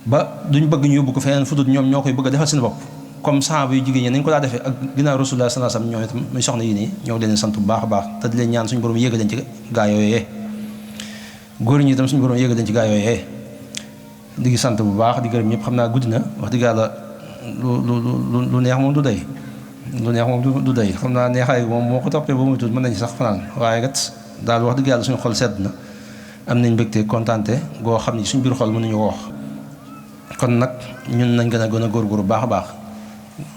ba duñ bëgg ñu yóbbu ko feneen fu dul ñoom ñoo koy bëgg a defal seen bopp comme saxaaba yu jigéen ñi nañ ko daa defee ak ginnaaw Rasulullah sallallahu alayhi wasallam ñoom itam muy soxna yi nii ñoo ngi leen sant bu baax a baax te di leen ñaan suñu borom yéegal leen ci gaa yooyee góor ñi itam suñu borom yéegal leen ci gaa yooyee di ngi sant bu baax di gërëm ñëpp xam naa guddi na wax dëgg yàlla lu neex moom du day lu neex moom du day xam naa neexaay moom moo ko toppee ba muy tuut mën nañ sax fanaan waaye kat daal wax dëgg yàlla suñu xol sedd na am nañ mbégte kontaante goo xam ni suñ biir xol mënuñu ko wax. kon nag ñun nañ gën a góorgóorlu baax a baax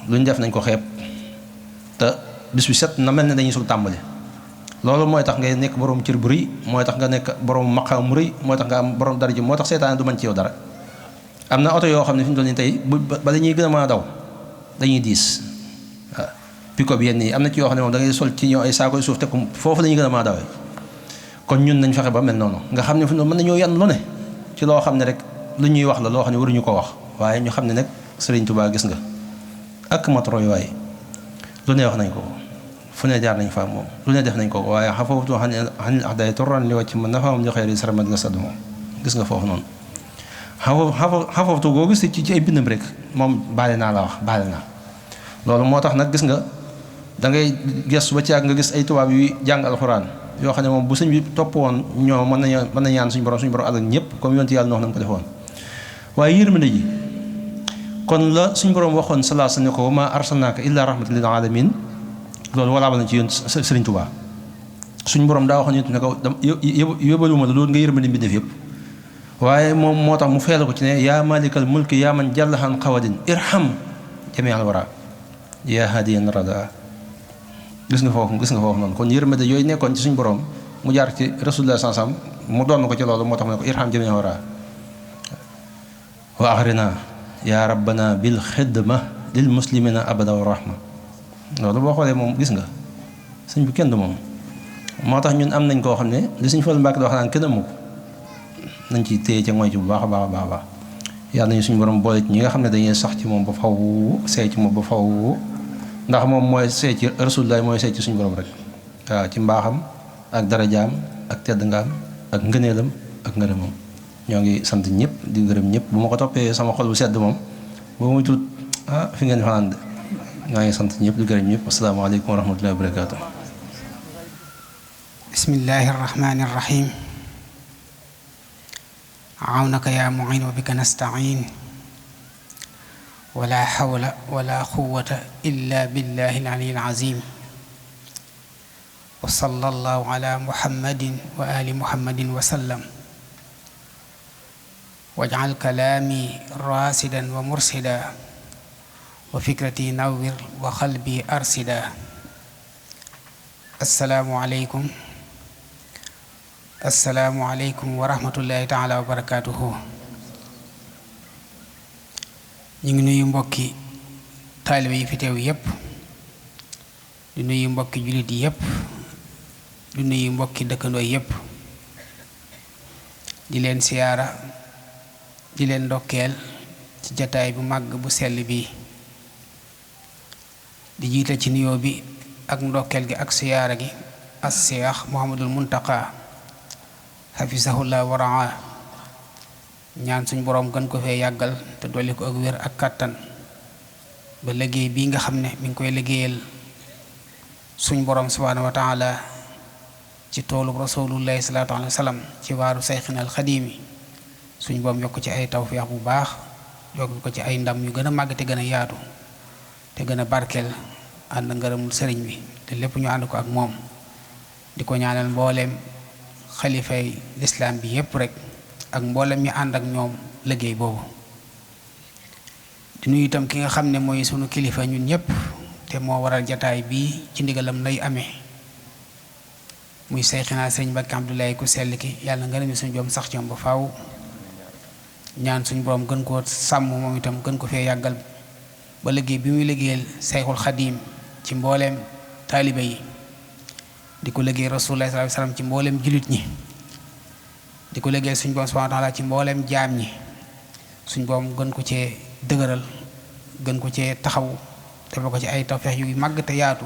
lu ñu def nañ ko xeeb te bis bi set na mel ne dañuy sul tàmbali. loolu mooy tax ngay nekk borom cër bu rëy mooy tax nga nekk borom maqaam mu rëy mooy tax nga am borom daraja moo tax seetaane du mën ci yow dara. am na oto yoo xam ne fi mu toll nii tey ba dañuy gën a mën a daw dañuy diis waaw pick-up yenn yi am na ci yoo xam ne moom da ngay sol ci ñëw ay saako suuf teg ko foofu dañuy gën a mën a dawee. kon ñun nañ fexe ba mel noonu nga xam ne fi mën nañoo yan lu ne ci loo xam ne rek lu ñuy wax la loo xam ne waruñu ko wax waaye ñu xam ne nag Sëriñ Tuubaa gis nga ak matroy waaye lu ne wax nañ ko fu ne jaar nañ fa moom lu ne def nañ ko waaye xafawtu xan axday torran li wàcc man nafaam li xëyri saramat nga sadd moom gis nga foofu noonu xafawtu goo gis ci ay bindam rek moom baale naa la wax baale naa loolu moo tax nag gis nga da ngay gestu ba ci ak nga gis ay tubaab yuy jàng alxuraan yoo xam ne moom bu sëñ bi topp woon ñoo mën na ñaan suñu borom àll ñëpp comme yonent yàlla noox na ko defoon waaye yërmande ji kon la suñu borom waxoon salaa sa ne ko wa ma arsalnaaka illa rahmatan lil alamin loolu walaabal na ci yoon Sëriñ Tuubaa suñu borom daa waxoon ne ko yóbbaluma la loolu nga yërmande mbindeef yëpp waaye moom moo tax mu feela ko ci ne yaa malikal mulki yaa man jallahan xawadin irham jamial wara yaa hadiyan rada gis nga foofu noonu kon yërmande yooyu nekkoon ci suñu borom mu jaar ci rasulullah sallam mu doon ko ci loolu moo tax mu ne ko irham jamial wara wa axrina yaa rabbana bil xidma lil muslimina abada wa rahma loolu boo xoolee moom gis nga sëñ bi kenn du moom moo tax ñun am nañ koo xam ne li suñ Fallu Mbàkke di wax naan kenn amu ko nañ ci téye ca mooy ci bu baax a baax a baax a baax yàlla nañu suñu borom boole ci ñi nga xam ne dañuy sax ci moom ba faw seey ci moom ba faw ndax moom mooy seey ci rasulullah mooy seey ci suñu borom rek waaw ci mbaaxam ak darajaam ak tedd ngaam ak ngëneelam ak ngërëmam ñoo ngi sant ñëpp di gërëm ñëpp bu ma ko toppee sama xol bu sedd moom boo muy tuut fi ngeen fanaan de ñoo ngi sant ñëpp di gërëm ñëpp asalaamaaleykum wa rahmatullahi wa barakaatu. bismillahi arrahmani arrahim awnaka ya muin wa bika nastain wala hawla wala quwwata illa billahi al-ali al-azim wa sallallahu ala muhammadin wa ali muhammadin wa sallam waj'al kalaami raasidan wa mursida wa fikrati nawwir wa qalbi arsida assalaamu aleykum wa rahmatullahi taala wa barakaatuhu. ñu ngi nuyu mbokki taalibe yi fi teew yépp di nuyu mbokki jullit yi yépp di nuyu mbokki dëkkandoo yépp di leen siyaara di leen ndokkeel ci jataay bu màgg bu sell bi di jiital ci nuyoo bi ak ndokkeel gi ak siyaara gi as Seex Muhammadul Muntaqa xafisahullah wa raa ñaan suñ boroom gën ko fee yàggal te dolli ko ak wér ak kàttan ba liggéey bii nga xam ne mi ngi koy liggéeyal suñ boroom subhaanahu wa taala ci toolub rasulullahi salaatu alayhi wa sallam ci waaru sayxinal xadiimi suñ boom yokk ci ay tawfeex bu baax yokk ko ci ay ndam yu gën a màgg te gën a yaatu te gën a barkeel ànd ngërëmul sëriñ bi te lépp ñu ànd ko ak moom di ko ñaanal mbooleem xalifay lislaam bi yépp rek ak mbooleem ñu ànd ak ñoom liggéey boobu di nuyu itam ki nga xam ne mooy sunu kilifa ñun ñépp te moo waral jataay bii ci ndigalam lay amee muy sayxinaa sëriñ Mbàkke Abdoulaye ku sell ki yàlla ngërëm yi suñu joom sax ci moom ba faaw ñaan suñu borom gën koo sàmm moom itam gën ko fee yàggal ba liggéey bi muy liggéeyal sayxul xadiim ci mbooleem taalibe yi di ko liggéey rasulullah sallallahu alayhi wasallam ci mbooleem jullit ñi di ko liggéeyal suñu borom subhanahu wa ta'ala ci mbooleem jaam ñi suñu borom gën ko cee dëgëral gën ko cee taxaw defal ko ci ay tawfeex yu màgg te yaatu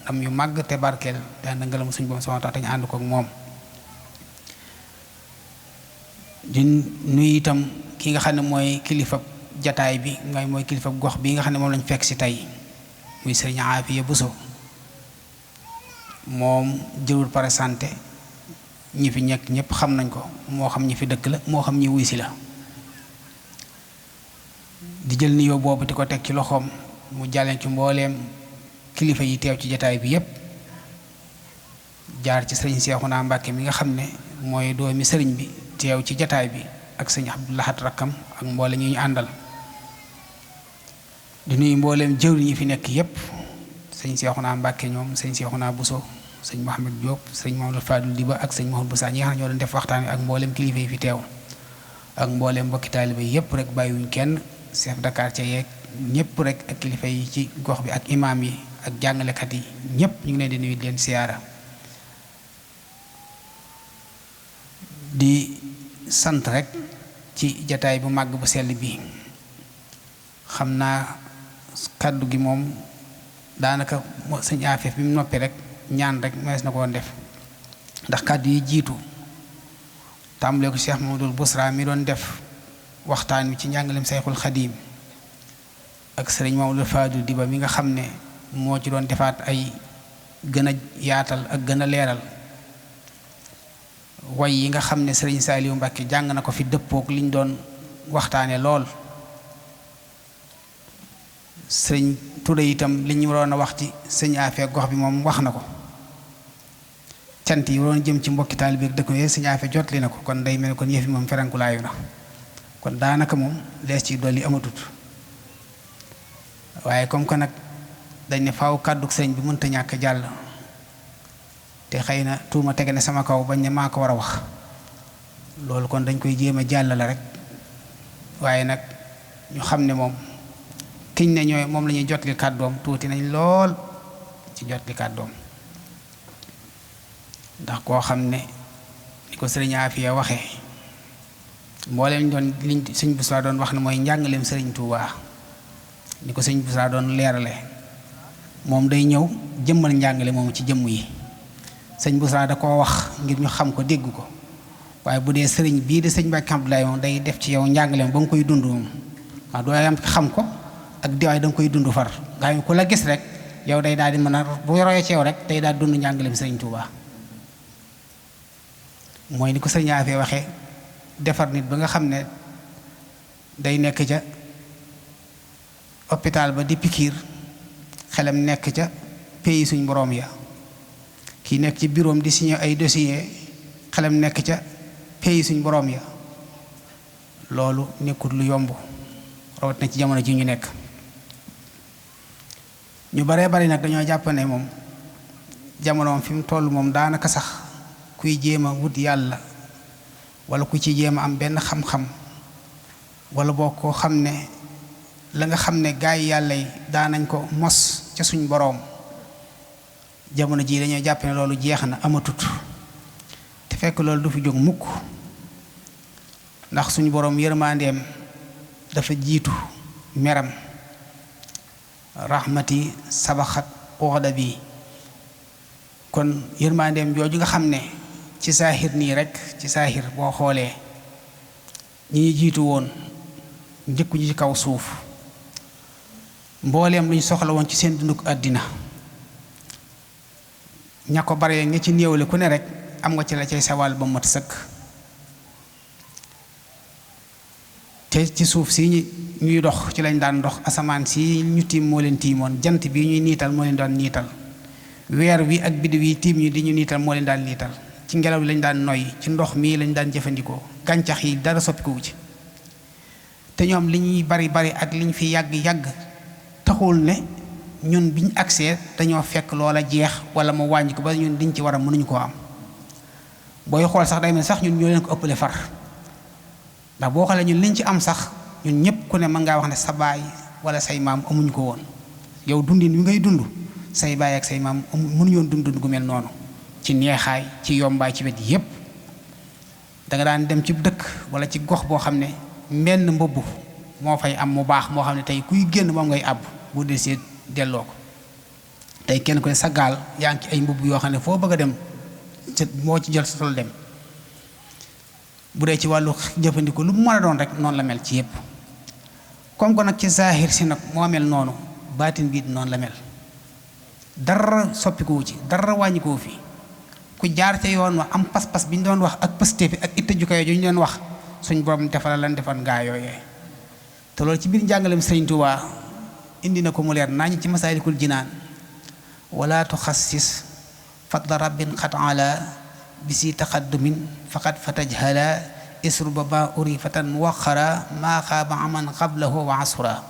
ndam yu màgg te barkeel te ànd ngërëm suñu borom subhanahu wa ta'ala te ñu ànd ko ak moom di nuyu itam ki nga xam ne mooy kilifa jataay bi ngay mooy kilifa gox bi nga xam ne moom lañ fekk si tey muy sëriñ Aafiya Buso moom jërul présenté ñi fi ñekk ñëpp xam nañ ko moo xam ñi fi dëkk la moo xam ñi wuy si la di jël nuyoo boobu di ko teg ci loxoom mu jàlleen ci mbooleem kilifa yi teew ci jataay bi yépp jaar ci sëriñ Seexuna Mbàkke mi nga xam ne mooy doomi sëriñ bi teew ci jataay bi ak sëñ Abdou Lahad rakkam ak mboole ñu àndal di nuyu mbooleem jëwriñ yi fi nekk yépp sëñ Seexuna Mbàkke ñoom sëñ Seexuna Buso sëñ Mohamed Diop sëñ Mamadou Fadul Diba ak sëñ Mohamed Boussa ñi nga xam ne ñoo doon def waxtaan wi ak mbooleem kilifa yi fi teew ak mbooleem mbokki taalibe yépp rek bàyyiwuñ kenn chef de quartier yeeg ñépp rek ak kilifa yi ci gox bi ak imaam yi ak jàngalekat yi ñépp ñu ngi leen di nuyu di leen siyaara di sant rek ci jataay bu màgg bu sell bi xam naa kàddu gi moom daanaka sëñ Afeef bi mu noppi rek ñaan rek mees na koon def ndax kàddu yi jiitu tàmbalee ko Cheikh Mamadou Bousra mi doon def waxtaan wi ci njàngaleem Sayxul Xadiim ak sëriñ Mamadou Fadul Diba mi nga xam ne moo ci doon defaat ay gën a yaatal ak gën a leeral way yi nga xam ne sëriñ Saaliwu Mbàkke jàng na ko fi dëppook liñ doon waxtaane lool sëriñ Touré itam li ñu waroon a wax ci sëñ Afee gox bi moom wax na ko cant yi waroon jëm ci mbokki taalibe bi dëkk yooyu sëñ Afee jotli na ko kon day mel ne kon yëf yi moom ferankulaayu na kon daanaka moom lees ci dolli amatut waaye comme que nag dañ ne faaw kàddu sëriñ bi mënta ñàkk jàll te xëy na tuuma tege ne sama kaw bañ ne maa ko war a wax loolu kon dañ koy jéem a jàllale rek waaye nag ñu xam ne moom kiñ ne ñooy moom la ñuy jotli kàddoom tuuti nañ lool ci jotli kàddoom ndax koo xam ne ni ko sëriñ Afiya waxee mbooleem doon liñ sëñ Busra doon wax ne mooy njàngaleem sëriñ Tuubaa ni ko sëñ Busra doon leerale moom day ñëw jëmmal njàngale moomu ci jëmm yi sëñ Busra da koo wax ngir ñu xam ko dégg ko waaye bu dee sëriñ bii de sëñ Mbàkke Abdoulaye moom day def ci yow njàngaleem ba nga koy dund moom waaw doo am xam ko ak diwaay da nga koy dund far nga xam ku la gis rek yow day daal di mën a bu royee ci yow rek day daal dund njàngaleem sëriñ Tuubaa mooy ni ko sëriñ Afee waxee defar nit ba nga xam ne day nekk ca hôpital ba di pikiir xelam nekk ca pays suñ boroom ya kii nekk ci bureau di signé ay dossier xelam nekk ca pays suñ boroom ya loolu nekkut lu yomb rawat na ci jamono ji ñu nekk ñu baree bari nag dañoo jàpp ne moom jamonoom fi mu toll moom daanaka sax kuy jéem a wut yàlla wala ku ci jéem a am benn xam-xam wala boo ko xam ne la nga xam ne gaay yi yàlla yi daanañ ko mos ca suñ boroom jamono jii dañoo jàpp ne loolu jeex na amatut te fekk loolu du fi jóg mukk ndax suñu boroom yërmandeem dafa jiitu meram rahmati sabaxat oxda bi kon yërmandeem jooju nga xam ne ci saahir nii rek ci saahir boo xoolee ñi ñu jiitu woon njëkku ñu ci kaw suuf mbooleem lu ñu soxla woon ci seen dunduk àddina ña ko bare nga ci néewle ku ne rek am nga ci la cay sawal ba mat sëkk te ci suuf si ñuy dox ci lañ daan dox asamaan si ñu tiim moo leen tiimoon jant bi ñuy niital moo leen daan niital weer wi ak biddiw yi tiim ñu di ñu niital moo leen daan niital ci ngelaw li lañ daan noy ci ndox mii lañ daan jëfandikoo gàncax yi dara soppikuwu ci te ñoom li ñuy bari bari ak li ñu fi yàgg taxul ne ñun biñ agsee dañoo fekk loola jeex wala mu wàññi ko ba ñun liñ ci war a mënuñu koo am booy xool sax day mel sax ñun ñoo leen ko ëppale far ndax boo xoolee ñun liñ ci am sax ñun ñëpp ku ne mën ngaa wax ne sa baay wala say maam amuñu ko woon yow dundin wi ngay dund say baay ak say maam mënuñu woon dund gu mel noonu ci neexaay ci yombaay ci wet yépp da nga daan dem ci dëkk wala ci gox boo xam ne mbenn mbubb moo fay am mu baax moo xam ne tey kuy génn moom ngay àbb bu desee delloo ko tey kenn ku ne sa gaal yaa ngi ci ay mbubb yoo xam ne foo bëgg a dem moo ci jël sa sol dem bu dee ci wàllu jëfandikoo lu mu mën a doon rek noonu la mel ci yépp comme que nag ci zahir si nag moo mel noonu baatin biit noonu la mel dara soppikuwu ci dara wàññikuwu fi ku jaar ca yoon wa am pas-pas bi ñu doon wax ak pësté bi ak itte ju kayo ju ñu doon wax suñ borom defal lan defal ngaa yooyee te loolu ci biir njàngaleem Sëriñ Tuubaa indi na ko mu leer nañ ci Masaalikul Jinaan wala tuxassis fadla rabbin xat ala bi si taqaddumin faqad fatajhala isruba ba uri fatan muwaxara maa xaaba aman qablahu wa asura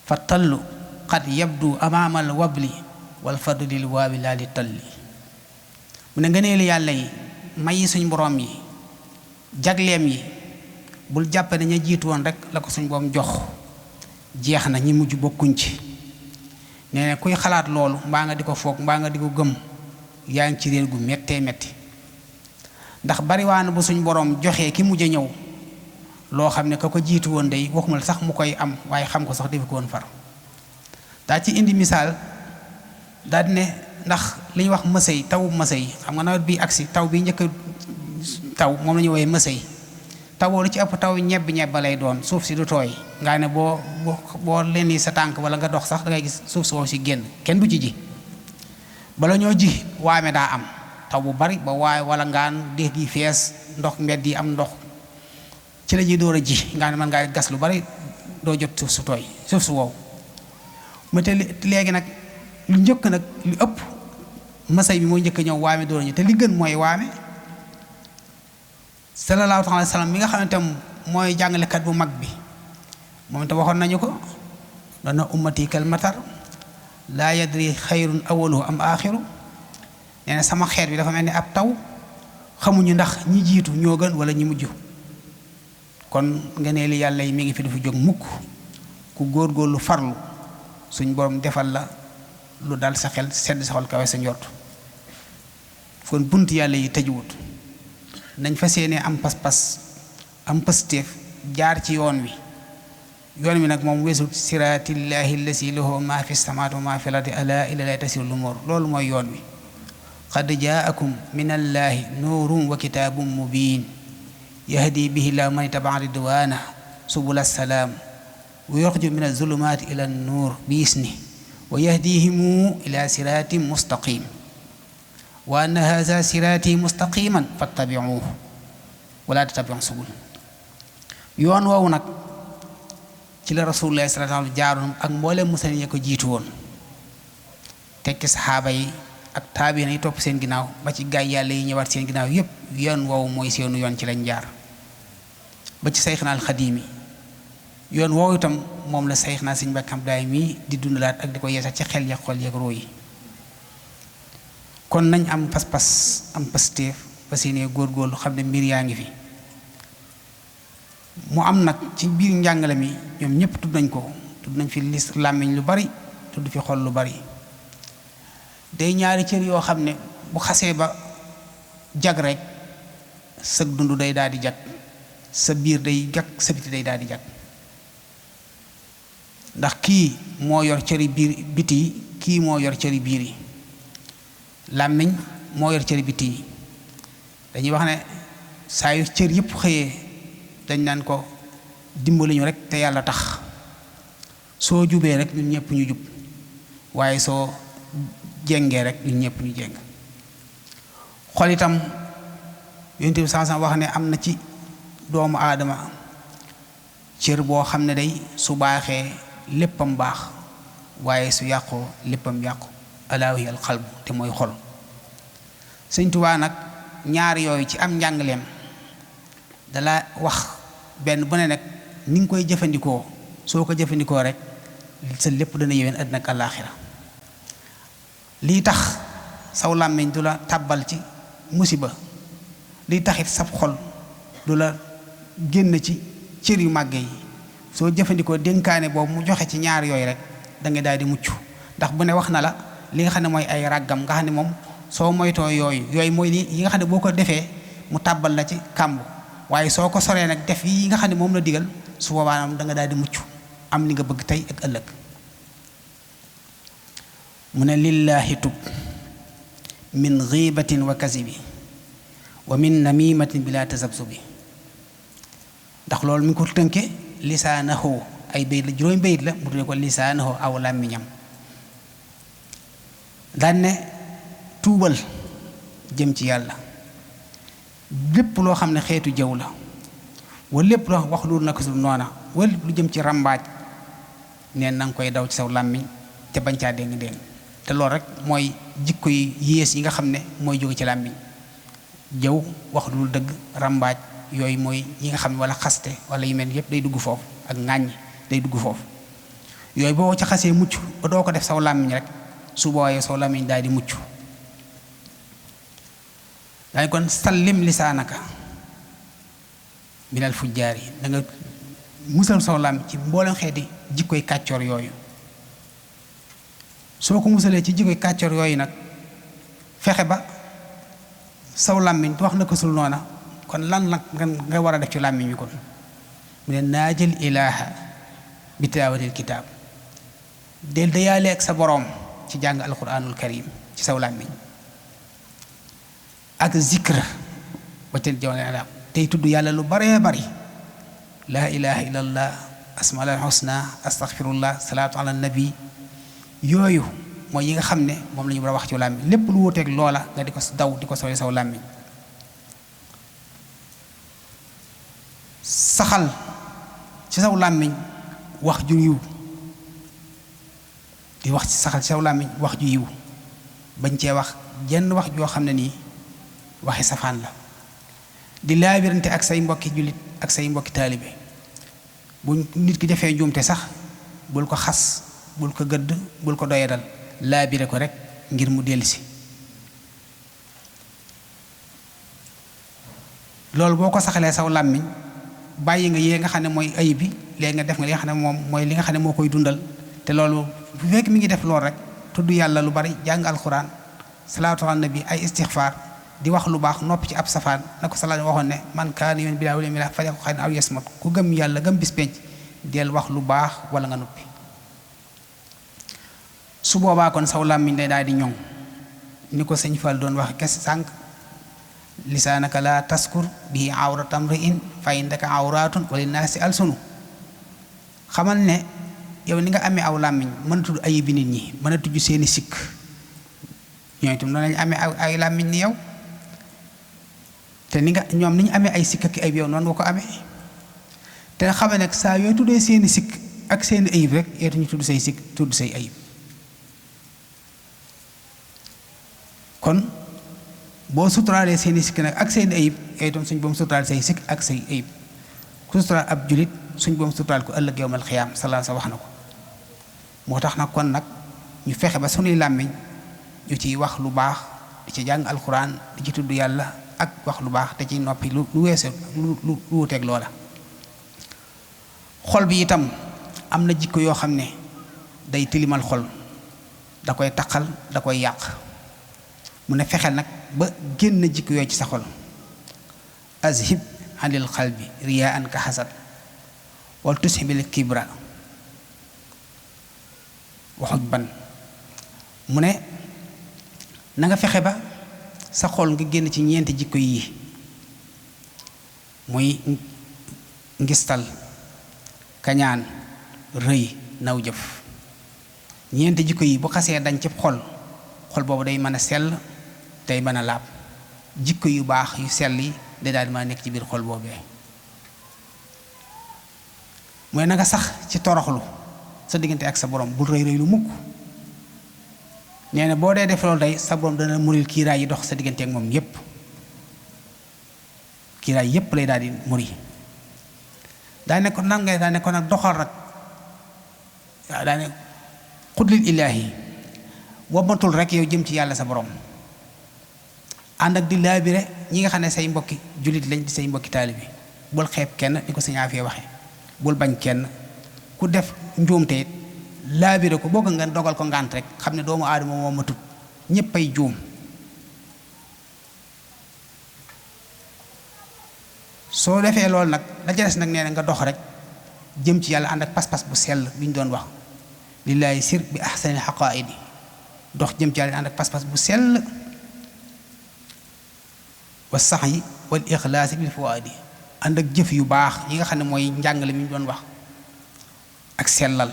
fa tallu qad yabdu amaama al wabli wal fadlu lil waawi laa li talli mu ne ngëneelu yàlla yi may suñ borom yi jagleem yi bul jàpp ne ña jiitu woon rek la ko suñ borom jox jeex na ñi mujj bokkuñ ci nee na kuy xalaat loolu mbaa nga di ko foog mbaa nga di ko gëm yaa ngi ci réer gu méttee métti ndax bariwaana bu suñ borom joxee ki mujj a ñëw loo xam ne ka ko jiitu woon day waxuma sax mu koy am waaye xam ko sax defi ko woon far daa ci indi misaal daal di ne ndax li ñuy wax mësëy tawu mësëy xam nga nawet bi agsi taw bi njëkk taw moom la ñu woowee mësëy tawoo lu ci ëpp taw ñebba lay doon suuf si du tooy nga ne boo leen sa tànk wala nga dox sax da ngay gis suuf si wow si génn kenn du ci ji bala ñoo ji waame daa am taw bu bari ba waaye wala ngaan déeg gi fees ndox mbedd yi am ndox ci la ñuy door a ji nga ne mën ngaa gas lu bari doo jot suuf su tooy suuf su wow mu te léegi nag lu njëkk nag lu ëpp masay bi mooy njëkk ñëw waame door ñu te li gën mooy waame sallallahu alayhi wa sallam mi nga xam ne tam mooy jàngalekat bu mag bi moom te waxoon nañu ko dana ummati kal matar laa yadri xayrun awaluhu am aaxiru nee na sama xeet bi dafa mel ni ab taw xamuñu ndax ñi jiitu ñoo gën wala ñi mujj kon nga ne li yàlla yi mi ngi fi du fi jóg mukk ku góorgóorlu farlu suñ borom defal la lu dal sa xel sedd sa xol kawe sa njort kon bunt yàlla yi tëjuwut nañ fas yéene am pas-pas am pëstéef jaar ci yoon wi nag moom weesu siraatillaahi allasi lahu maa fi samawaati wa maa fi l-ardi alaa ilallaahi tasirul umuur loolu mooy yoon wi qad jaakum min allaahi nuurun wa kitaabun mubiin yahdi bihi llaahu man ittaba'a ridwaanahu subula salaam wa yuxriju min azulumaati ila nuur bi isnihi wa yahdihimu ila siraatin mustaqim wa anna haza siraati mustaqiman fattabi'uuhu wala tattabi'u subul yoon woowu nag ci la rasulullah sallallahu alayhi wa sallam jaaroon ak mbooleem musalin ya ko jiitu woon tekki saxaaba yi ak taabiin yi topp seen ginnaaw ba ci gaay yàlla yi ñëwaat seen ginnaaw yépp yoon woowu mooy seenu yoon ci lañ jaar ba ci sayxinaa al xadiimi yoon woowu itam moom la sayxinaa sëñ Mbàkke Abdoulaye mii di dundalaat ak di ko yeesal ci xel ya xol yeeg roo yi kon nañ am pas-pas am pastéef ba seenee góorgóorlu xam ne mbir yaa ngi fi mu am nag ci biir njàngale mi ñoom ñëpp tudd nañ fi lis làmmiñ lu bari tudd fi xol lu bari day ñaari cër yoo xam ne bu xasee ba jag rek sa dund day daal di jag sa biir day jag sa biti day daal di jag ndax kii moo yor cëri biir biti yi kii moo yor cëri biir yi làmmiñ moo yor cëri biti yi dañuy wax ne saa yu cër yëpp xëyee dañ naan ko dimbali ñu rek te yàlla tax soo jubee rek ñun ñëpp ñu jub waaye soo jéngee rek ñun ñëpp ñu jéng xol itam yonent bi sansam wax ne am na ci doomu aadama cër boo xam ne day su baaxee léppam baax waaye su yàqoo léppam yàqu alaa wa hiya al qalbu te mooy xol Sëñ Tuubaa nag ñaar yooyu ci am njàngaleem dala wax benn bu ne nag ni nga koy jëfandikoo soo ko jëfandikoo rek sa lépp dana yéwén àddina ak àllaaxira lii tax saw làmmiñ du la tàbbal ci musiba lii taxit sab xol du la génn ci cër yu màgge yi soo jëfandikoo dénkaane boobu mu joxe ci ñaar yooyu rek da ngay daal di mucc ndax bu ne wax na la li nga xam ne mooy ay ràggam nga xam ne moom soo moytoo yooyu mooy yi nga xam ne boo ko defee mu tàbbal la ci kàmb waaye soo ko soree nag def yi nga xam ne moom la digal su boobaa da nga daal di mucc am li nga bëgg tey ak ëllëg mu ne lillaahi tub min ghibatin wa kazibi wa min namimatin bila tazabzubi ndax loolu mi ngi ko tënke lisaanahu ay bayit la juróomi bayit la mu tuddee ko lisaanahu aw làmmiñam daan ne tuubal jëm ci yàlla lépp loo xam ne xeetu jëw la wala lépp loo wax lu naka su noona wala lu jëm ci ràmbaaj neen na nga koy daw ci saw làmmiñ te bañ caa déng te loolu rek mooy jikko yi yées yi nga xam ne mooy jóge ci làmmiñ jëw wax dul dëgg rambaaj yooyu mooy yi nga xam ne wala xaste wala yu mel yépp day dugg foofu ak ŋàññ day dugg foofu yooyu boo ca xasee mucc ba doo ko def saw làmmiñ rek su booyee saw làmmiñ daal di mucc daay kon sallim lisaanaka minal fujjaar yi da nga musal saw làmmiñ ci mboolem xeeti jikkoy kàccoor yooyu soo ko musalee ci jikkoy kàccoor yooyu nag fexe ba saw làmmiñ wax na ko sul noona kon lan nag nga war a def ci làmmiñ wi kon mu ne naajal ilaaha bi tilaawatil kitaab del dayaale ak sa boroom ci jàng alquranul karim ci saw làmmiñ ak zikr ba tel jaw tey tudd yàlla lu baree bari laa ilaha illallah asmaul husna astaghfirullah salaatu ala nabi yooyu mooy yi nga xam ne moom la ñu war a wax ci làmmiñ lépp lu wuteeg loola nga di ko daw di ko sori saw làmmiñ saxal ci saw làmmiñ wax ju yiw di wax ci saxal ci saw làmmiñ wax ju yiw bañ cee wax jenn wax joo xam ne nii waxi safaan la di laabirante ak say mbokki jullit ak say mbokki taalibe bu nit ki defee njuumte sax bul ko xas bul ko gëdd bul ko doyadal laabire ko rek ngir mu dellusi loolu boo ko saxalee saw làmmiñ bàyyi nga yee nga xam ne mooy ayib bi léegi nga def nga li nga xam ne moom mooy li nga xam ne moo koy dundal te loolu bu fekk mi ngi def loolu rek tudd yàlla lu bari jàng alxuraan salaatu ala nabi ay istixfaar di wax lu baax noppi ci ab safaan na ko salaat waxoon ne man kaana yu'minu billaahi wal yawmil aaxir falyaqul xayran aw liyasmut ku gëm yàlla gëm bis penc del wax lu baax wala nga noppi su boobaa kon saw làmmiñ day daal di ñoŋ ni ko sëñ Fall doon wax kes sànq lisaanaka la taskur bihi awrata mri'in fa indaka awratun wa linnaasi alsunu xamal ne yow ni nga amee aw làmmiñ mën a tudd ayibi nit ñi mën a tudd seeni sikk ñooy itam noonu lañu amee ay làmmiñ ni yow te ni nga ñoom ni ñu amee ay sikk ak ayib yow noonu nga ko amee te xamal ne saa yooy tuddee seeni sikk ak seeni ayib rek yow ñu tudd say sikk tudd say ayib kon boo suturaalee seeni sikk nag ak seeni ayib yow itam suñ boom suturaal say sikk ak say ayib ku suturaal ab julit suñ boom suturaal ko ëllëg yowmal xiyaam salaa sa wax na ko moo tax nag kon nag ñu fexe ba sunuy làmmiñ ñu ciy wax lu baax di ci jàng alxuraan di ci tudd yàlla ak wax lu baax te ci noppi lu weesu lu wuteeg loola xol bi itam am na jikko yoo xam ne day tilimal xol da koy taqal da koy yàq mu ne fexeel nag ba génn jikko yooyu ci sa xol azhib anil qalbi riyaan ka xasad wal tushibil kibra waxuj ban mu ne na nga fexe ba sa xol nga génn ci ñeenti jikko yi muy ngistal kañaan rëy naw jëf ñeenti jikko yi bu xasee dañ ci xol boobu day mën a sell tey mën a laab jikko yu baax yu sell yi day daal di mën a nekk ci biir xol boobee mooy na nga sax ci toroxlu sa diggante ak sa borom bul rëy lu mukk nee na boo dee def loolu day sa borom dana muril kiiraay yi dox sa diggante ak moom yépp kiiraay yépp lay daal di muri daa ne ko nan ngay daa ne ko nag doxal rek waaw daa ne xudlil ilaahi wommatul rek yow jëm ci yàlla sa borom ànd ak di laabire ñi nga xam ne say mbokki jullit lañ di say mbokki taalibe bul xeeb kenn ni ko sëñ Afia waxe bul bañ kenn ku def njuumte it laabire ko boo ko nga dogal ko ngànt rek xam ne doomu aadama moo matut ñépp ay juum soo defee loolu nag la ca des nag nee na nga dox rek jëm ci yàlla ànd ak pas-pas bu sell bi ñu doon wax lillaahi sir bi ahsanil haqaa'idi dox jëm ci yàlla ànd ak pas-pas bu sell wa sa'yi wal ixlaasi bil fuwaadi ànd ak jëf yu baax yi nga xam ne mooy njàngale mi ñu doon wax ak sellal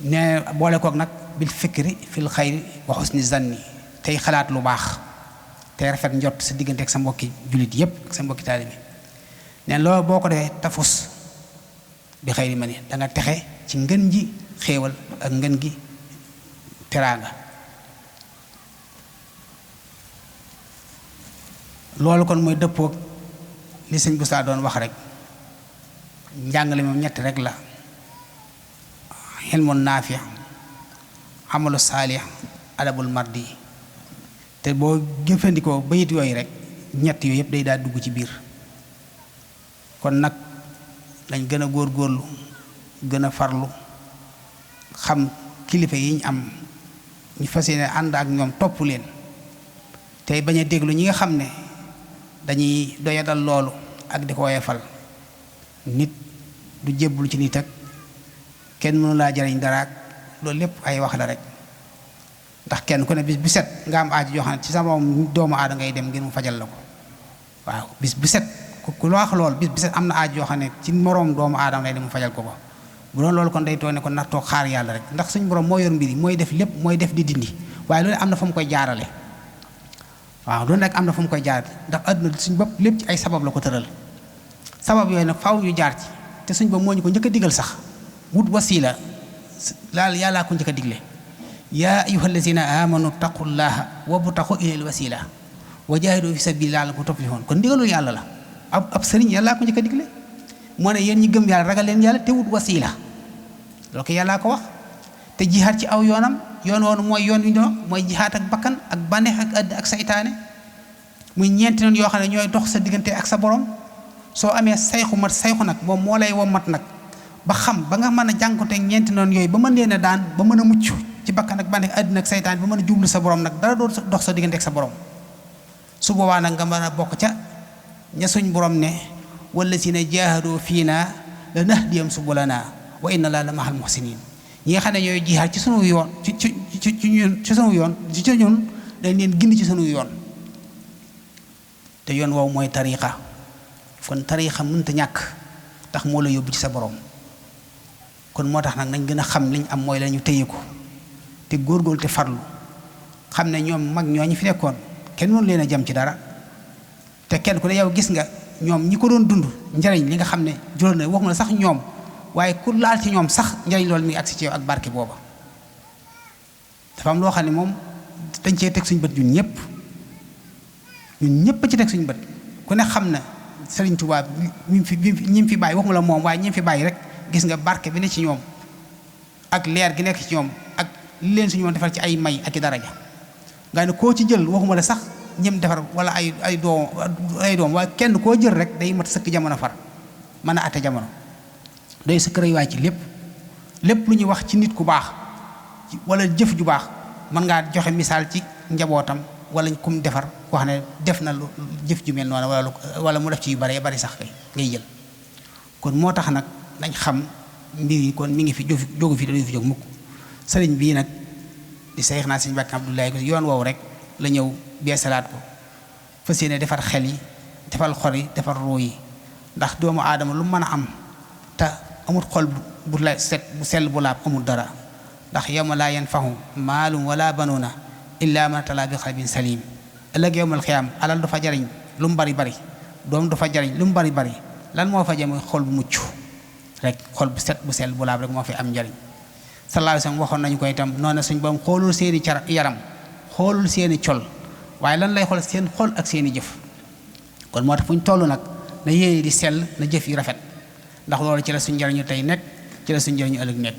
ne boole kook nag bil fikri fil xayri wa xusni zanni tey xalaat lu baax tey rafet njot sa diggante ak sa mbokki jullit yépp ak sa mbokki taalibe neen loolu boo ko defee tafus bi xayri ma ni danga texe ci ngën ji xéewal ak ngën gi teraanga loolu kon mooy dëppoog li sëñ Busaa doon wax rek njàngale moom ñett rek la xilmun naafi amalu saalih adabul mardi te boo jëfandikoo bayit yooyu rek ñett yooyu yëpp day daal dugg ci biir kon nag dañ gën a góorgóorlu gën a farlu xam kilifa yi ñu am ñu fas yéene ànd ak ñoom topp leen tey bañ a déglu ñi nga xam ne dañuy doyadal loolu ak di ko woyefal nit du jébbul ci nit ak kenn mënu laa jariñ dara ak loolu lépp ay wax la rek ndax kenn ku ne bis bu set nga am aaju joo xam ne ci sa moom doomu aada ngay dem ngir mu fajal la ko waaw bis bu set ku la wax lool bis bu set am na aaju joo xam ne ci moroom doomu aadama lay dem mu fajal ko ko bu doon loolu kon day toog ne kon ndax toog xaar yàlla rek ndax suñu borom moo yor mbir yi mooy def lépp mooy def di dindi waaye loolu am na fa mu koy jaarale waaw loolu nag am na fa mu koy jaarale ndax àdduna suñ bopp lépp ci ay sabab la ko tëral sabab yooyu nag faaw ñu jaar ci te suñ bopp moo ñu ko njëkk a digal sax wut wasila laal yàllaa ko njëkk a digle yaa ayyuhal lazina amanu taqullaha wabtaxu ilayhi wasila wa jaahidu fi sabilillahi la'allakum tuflihun kon ndigalul yàlla la ab sëriñ yàllaa ko njëkk a digle moo ne yéen ñi gëm yàlla ragal leen yàlla te wut wasila loolu ko yàllaa ko wax te jihaat ci aw yoonam yoon woonu mooy yoon wi ñu mooy jihaat ak bakkan ak bànneex ak àdd ak saytaane muy ñeenti noonu yoo xam ne ñooy dox sa diggante ak sa borom soo amee sayxu nag moom moo lay wommat nag ba xam ba nga mën a jànkuwanteeg ñeenti noonu yooyu ba mën leen a daan ba mën a mucc ci bakkan ak bànneex àddina ak saytaane ba mën a jublu sa borom nag dara doo dox sa diggante ak sa borom su boobaa nag nga mën a bokk ca ña suñ borom ne wallazina jaahadu fiina lanahdiyahum subulana wa inna Allaha la mahal muhsinin ñi nga xam ne ñooy jihaad ci sunu yoon ci sunu yoon ci ñun dañ leen gindi ci sunu yoon te yoon woowu mooy tariqa kon tariqa mënta ñàkk ndax moo la yóbbu ci sa borom kon moo tax nag nañ gën a xam liñ am mooy la ñu téye ko te góorgóorlu te farlu xam ne ñoom mag ñoo ñi fi nekkoon kenn mënu leen a jam ci dara te kenn ku ne yow gis nga ñoom ñi ko doon dund njariñ li nga xam ne jural na waxuma la sax ñoom waaye ku laal ci ñoom sax njariñ loolu mi ngi agsi ci yow ak barke booba dafa am loo xam ne moom dañ cee teg suñ bët ñun ñëpp ci teg suñ bët ku ne xam na Sëriñ Tuubaa ñi fi bàyyi waxuma la moom waaye ñi fi bàyyi rek gis nga barke bi ne ci ñoom ak leer gi nekk ci ñoom ak li leen suñu woon defal ci ay may ak i daraja nga ne koo ci jël waxuma la sax ñëm defar wala ay doom waaye kenn koo jël rek day mat sëkk jamono far mën a atte jamono doy sëkk rëy waay ci lépp lu ñuy wax ci nit ku baax wala jëf ju baax mën ngaa joxe misaal ci njabootam wala kum defar koo xam ne def na lu jëf ju mel noonu wala mu def ci yu bari bari sax kay ngay jël kon moo tax nag nañ xam mbir yi kon mi ngi fi jógu fi dañu fi jóg mukk sëriñ bii nag di Seex naa Sëriñ Mbàkke Abdoulaye ko yoon woowu rek la ñëw beesalaat ko fas yéene defar xel yi defar xol yi defar ruu yi ndax doomu aadama lu mën a am te amul xol bu la set bu sell bu laab amul dara ndax yawma laa yanfahu maalum wala banuuna illa man ataa bi qalbin salim ëllëg yawmal xiyaam alal du fa jariñ lu mu bari bari doom du fa jariñ lu mu bari bari lan moo fa jëm mooy xol bu mucc rek xol bu set bu sell bu laab rek moo fi am njariñ sallallahu alayhi wasallam waxoon nañu ko itam noonu suñ boom xoolul seeni yaram xoolul seeni col waaye lan lay xool seen xol ak seeni jëf kon moo tax fu ñu toll nag na yéene di sell na jëf yi rafet ndax loolu ci la suñ njariñu tey nekk ci la suñ njariñu ëllëg nekk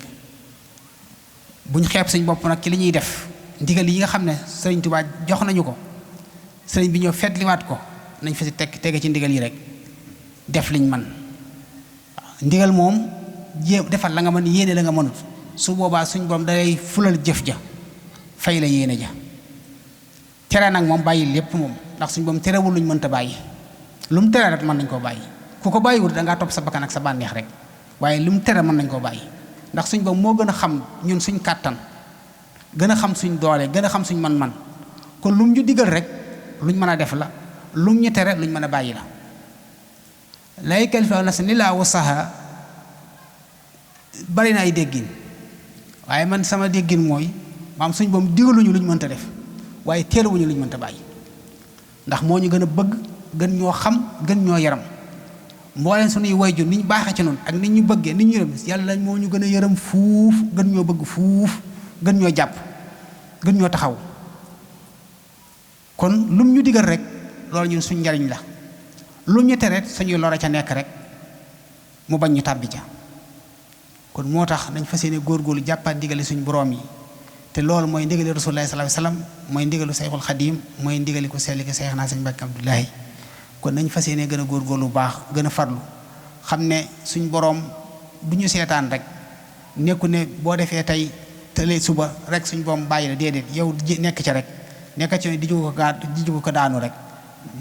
buñ xeeb suñ bopp nag ci li ñuy def ndigal yi nga xam ne sëriñ Tuubaa jox nañu ko sëriñ bi ñëw fetliwaat ko nañ fa si tege ci ndigal yi rek def liñ man ndigal moom defal la nga mën yéene la nga mënut su boobaa suñ borom dalay fulal jëf ja fay la yéene ja tere nag moom bàyyi lépp moom ndax suñ borom terewul luñ mënta bàyyi lu mu tere rek mën nañ koo bàyyi ku ko bàyyiwul dangaa topp sa bakkan ak sa bànneex rek waaye lu mu tere mën nañ koo bàyyi ndax suñ borom moo gën a xam ñun suñ kàttan gën a xam suñ doole gën a xam suñ man-man kon lu mu ñu digal rek luñ mën a def la lu mu ñu tere luñ mën a bàyyi la laa yukallifu llaahu nafsan illaa wusahaa bari na ay déggin waaye man sama déggin mooy maam suñ boom digaluñu luñ mënta def waaye teeluwuñu luñ mënta bàyyi ndax moo ñu gën a bëgg gën ñoo xam gën ñoo yaram mbooleen suñuy wayjur ni ñu baaxee ci noonu ak nit ñu bëggee nit ñu yërëm yàlla moo ñu gën a yërëm fuuf gën ñoo bëgg fuuf gën ñoo jàpp gën ñoo taxaw kon lum ñu digal rek loolu ñun suñ njariñ la lu ñu tere suñuy lore ca nekk rek mu bañ ñu tàbbi ca kon moo tax nañ fas yéene góorgóorlu jàppaat ndigali suñ boroom yi te loolu mooy ndigali Rasulullah sallallahu alayhi wasallam mooy ndigalu Sayxul Xadiim mooy ndigali ku sell ki Seexna Sëñ Mbàkke Abdullahi kon nañ fas yéene gën a góorgóorlu bu baax gën a farlu xam ne suñ boroom du ñu seetaan rek nekku ne boo defee tey tële suba rek suñ boroom bàyyi la déedéet yow nekk ca rek nekk ci di jugu ko daanu rek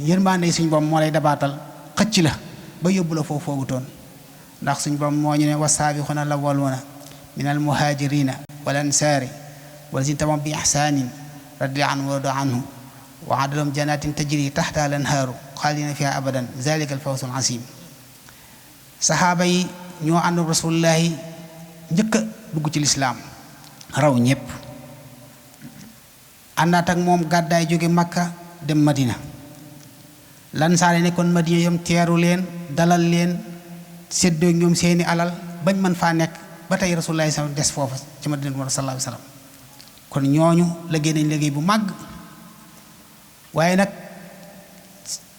yërmande suñ boroom moo lay dabaatal xëcc la ba yóbbu la foofu foogutoon ndax suñ boroom moo ñu ne wassaabiquuna al-awwaluuna minal muhaajiriina wal ansaari wallazina tabauhum bi ihsaanin radiyallaahu anhum wa radu anhu wa a'adda lahum jannaatin tajrii tahtahaa al-anhaaru xaalidiina fiihaa abadan zaalika al-fawzu al-aziim saxaaba yi ñoo ànd rasulullahi njëkk a dugg ci lislaam raw ñépp àndaat ak moom gàddaay jóge Makka dem Madina lansaare nekkoon Madina yom teeru leen dalal leen séddoo ñoom seeni alal bañ mën faa nekk ba tey rasulullahi sa des foofa ci Madina sallallahu alayhi wa sallam kon ñooñu liggéey nañ liggéey bu màgg waaye nag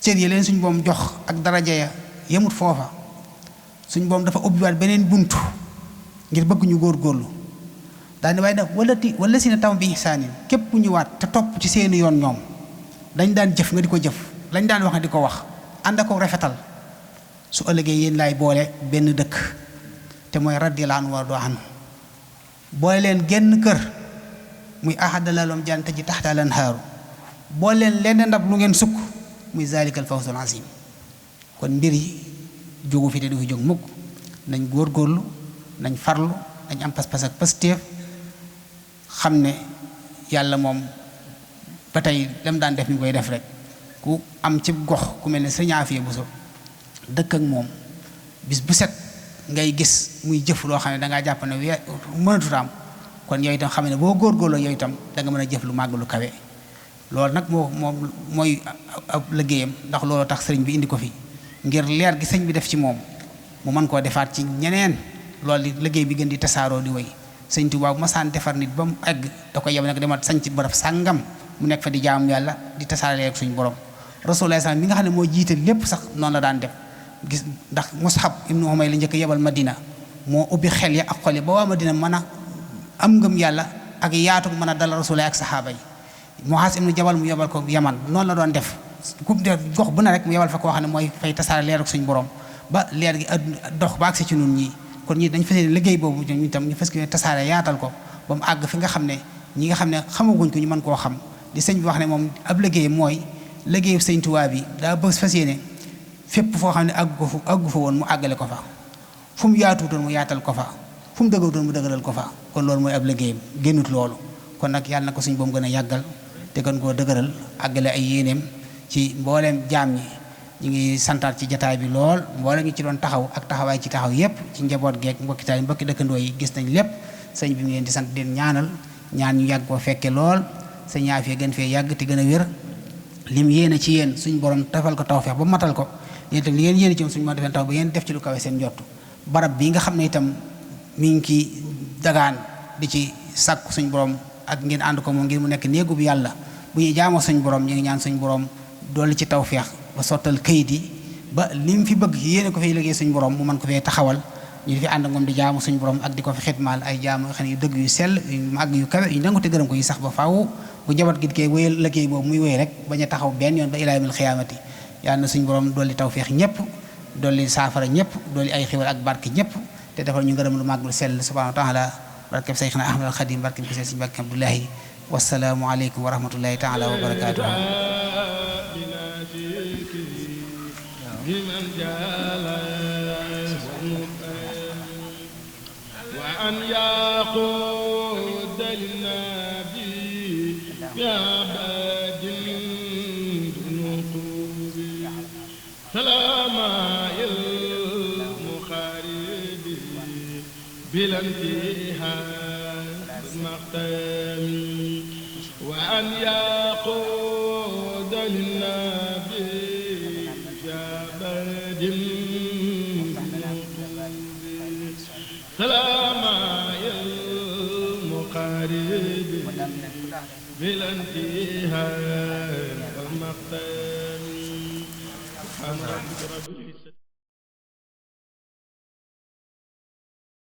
cër yi leen suñ boom jox ak daraja ya yemut foofa suñ boom dafa ubbiwaat beneen buntu ngir bëgg ñu góorgóorlu daane waaye nag wala si ne tam bi ihsaanin képp ku ñëwaat te topp ci seeni yoon ñoom dañ daan jëf nga di ko jëf lañ daan wax nga di ko wax ànd ko rafetal su ëllëgee yéen laay boole benn dëkk te mooy radiyallaahu anhu wa radu anhu boole leen genn kër muy ahadda lahum jannatan tajrii tahtahaa al-anhaaru boole leen lenn ndab lu ngeen sukk muy zaalikal fawzul aziim kon mbir yi jógu fi te du fi jóg mukk nañ góorgóorlu nañ farlu nañ am pas-pas ak pastéef xam ne yàlla moom ba tey lam daan def mi koy def rek ku am ci gox ku mel ne Sëriñ Afiya Buso dëkk ak moom bis bu set ngay gis muy jëf loo xam ne dangaa jàpp ne mënatut am kon yow itam xam ne boo góorgóorloo yow itam da nga mën a jëf lu màgg lu kawe loolu nag mooy ab liggéeyam ndax loolu tax sëriñ bi indi ko fi ngir leer gi sëñ bi def ci moom mu mën koo defaat ci ñeneen loolu di liggéey bi gën di tasaaroo di wéy sëñ Tuubaa bu masaan defar nit ba mu egg da koy yem nag demal sañ ci barab sàngam mu nekk fa di jaamu yàlla di tasaare ak suñu borom Rasulullah sallallahu alayhi wasallam mi nga xam ne moo jiite lépp sax noonu la daan def gis ndax Mus'ab ibnu Umayr la njëkk yebal Madina moo ubbi xel ya ak xol yi ba waa Madina mën a am ngëm yàlla ak yaatu mën a dal Rasulullah ak saxaaba yi Mu'aaz ibnu Jabal mu yebal ko Yaman noonu la doon def ku gox bu ne rek mu yebal fa koo xam ne mooy fay tasaare leer ak suñu borom ba leer gi dox ba agsi ci ñun ñii kon ñi dañ fas yéene liggéey boobu ñu itam ñu fas yéene tasaare yaatal ko ba mu àgg fi nga xam ne ñi nga xam ne xamaguñ ko ñu mën koo xam di sëñ bi wax ne moom ab liggéey mooy liggéeyu sëñ Tuubaa bi daa bëgg fas yéene fépp foo xam ne àggu fa woon mu àggale ko fa fu mu yaatuutoon mu yaatal ko fa fu mu dëgërutoon mu dëgëral ko fa kon loolu mooy ab liggéeyam génnut loolu kon nag yàlla na ko suñ boom gën a yàggal te gën koo dëgëral àggale ay yéeneem ci mbooleem jaam ñi ñu ngi santaat ci jataay bi lool mboolem ñi ci doon taxaw ak taxawaay ci taxaw yépp ci njaboot geek mbokki taal mbokki dëkkandoo yi gis nañ lépp sëñ bi mu leen di sant leen ñaanal ñaan ñu yàgg koo fekke lool sëñ Aafiya gën fee yàgg te gën a wér lim yéene ci yéen suñ borom defal ko tawfeex ba matal ko yéen itam li ngeen yéene ci moom suñu moo defeen taw ba ngeen def ci lu kawe seen njott barab bi nga xam ne itam mi ngi ki dagaan di ci sàkku suñ borom ak ngeen ànd ko moom ngir mu nekk néegu bi yàlla bu ñuy jaamoo suñ borom ñu ngi ñaan suñ borom dolli ci tawfeex ba sottal kayit yi ba li mu fi bëgg yéene ko fiy liggéey suñ borom mu mën ko fee taxawal ñu di fi ànd ak moom di jaamu suñ borom ak di ko fi xitmaal ay jaamu yoo xam ne yu dëgg yu sell yu màgg yu kawe yu nangu te gërëm ko yi sax ba faaw bu njaboot gi di koy wéyal liggéey boobu muy wéy rek bañ a taxaw benn yoon ba ilaa yawmil xiyaamati yàlla na suñ borom dolli tawfeex ñëpp dolli saafara ñëpp dolli ay xiwal ak barke ñëpp te defal ñu ngërëm lu màgg lu sell subhaanahu wa taala barkeb Seyxna Ahmadul Xadim barkeb bi sëñ Mbàkke Abdullahi wasalaamu aleykum wa rahmatullahi taala wa barakaatuhu بمن جال وأن يقود النبي بعبد النقوب سلام المخارب بلا انتهاء المقتام وأن يقود للنبي سلام المقارب بلا انتهاء المقتام سبحان ربك رب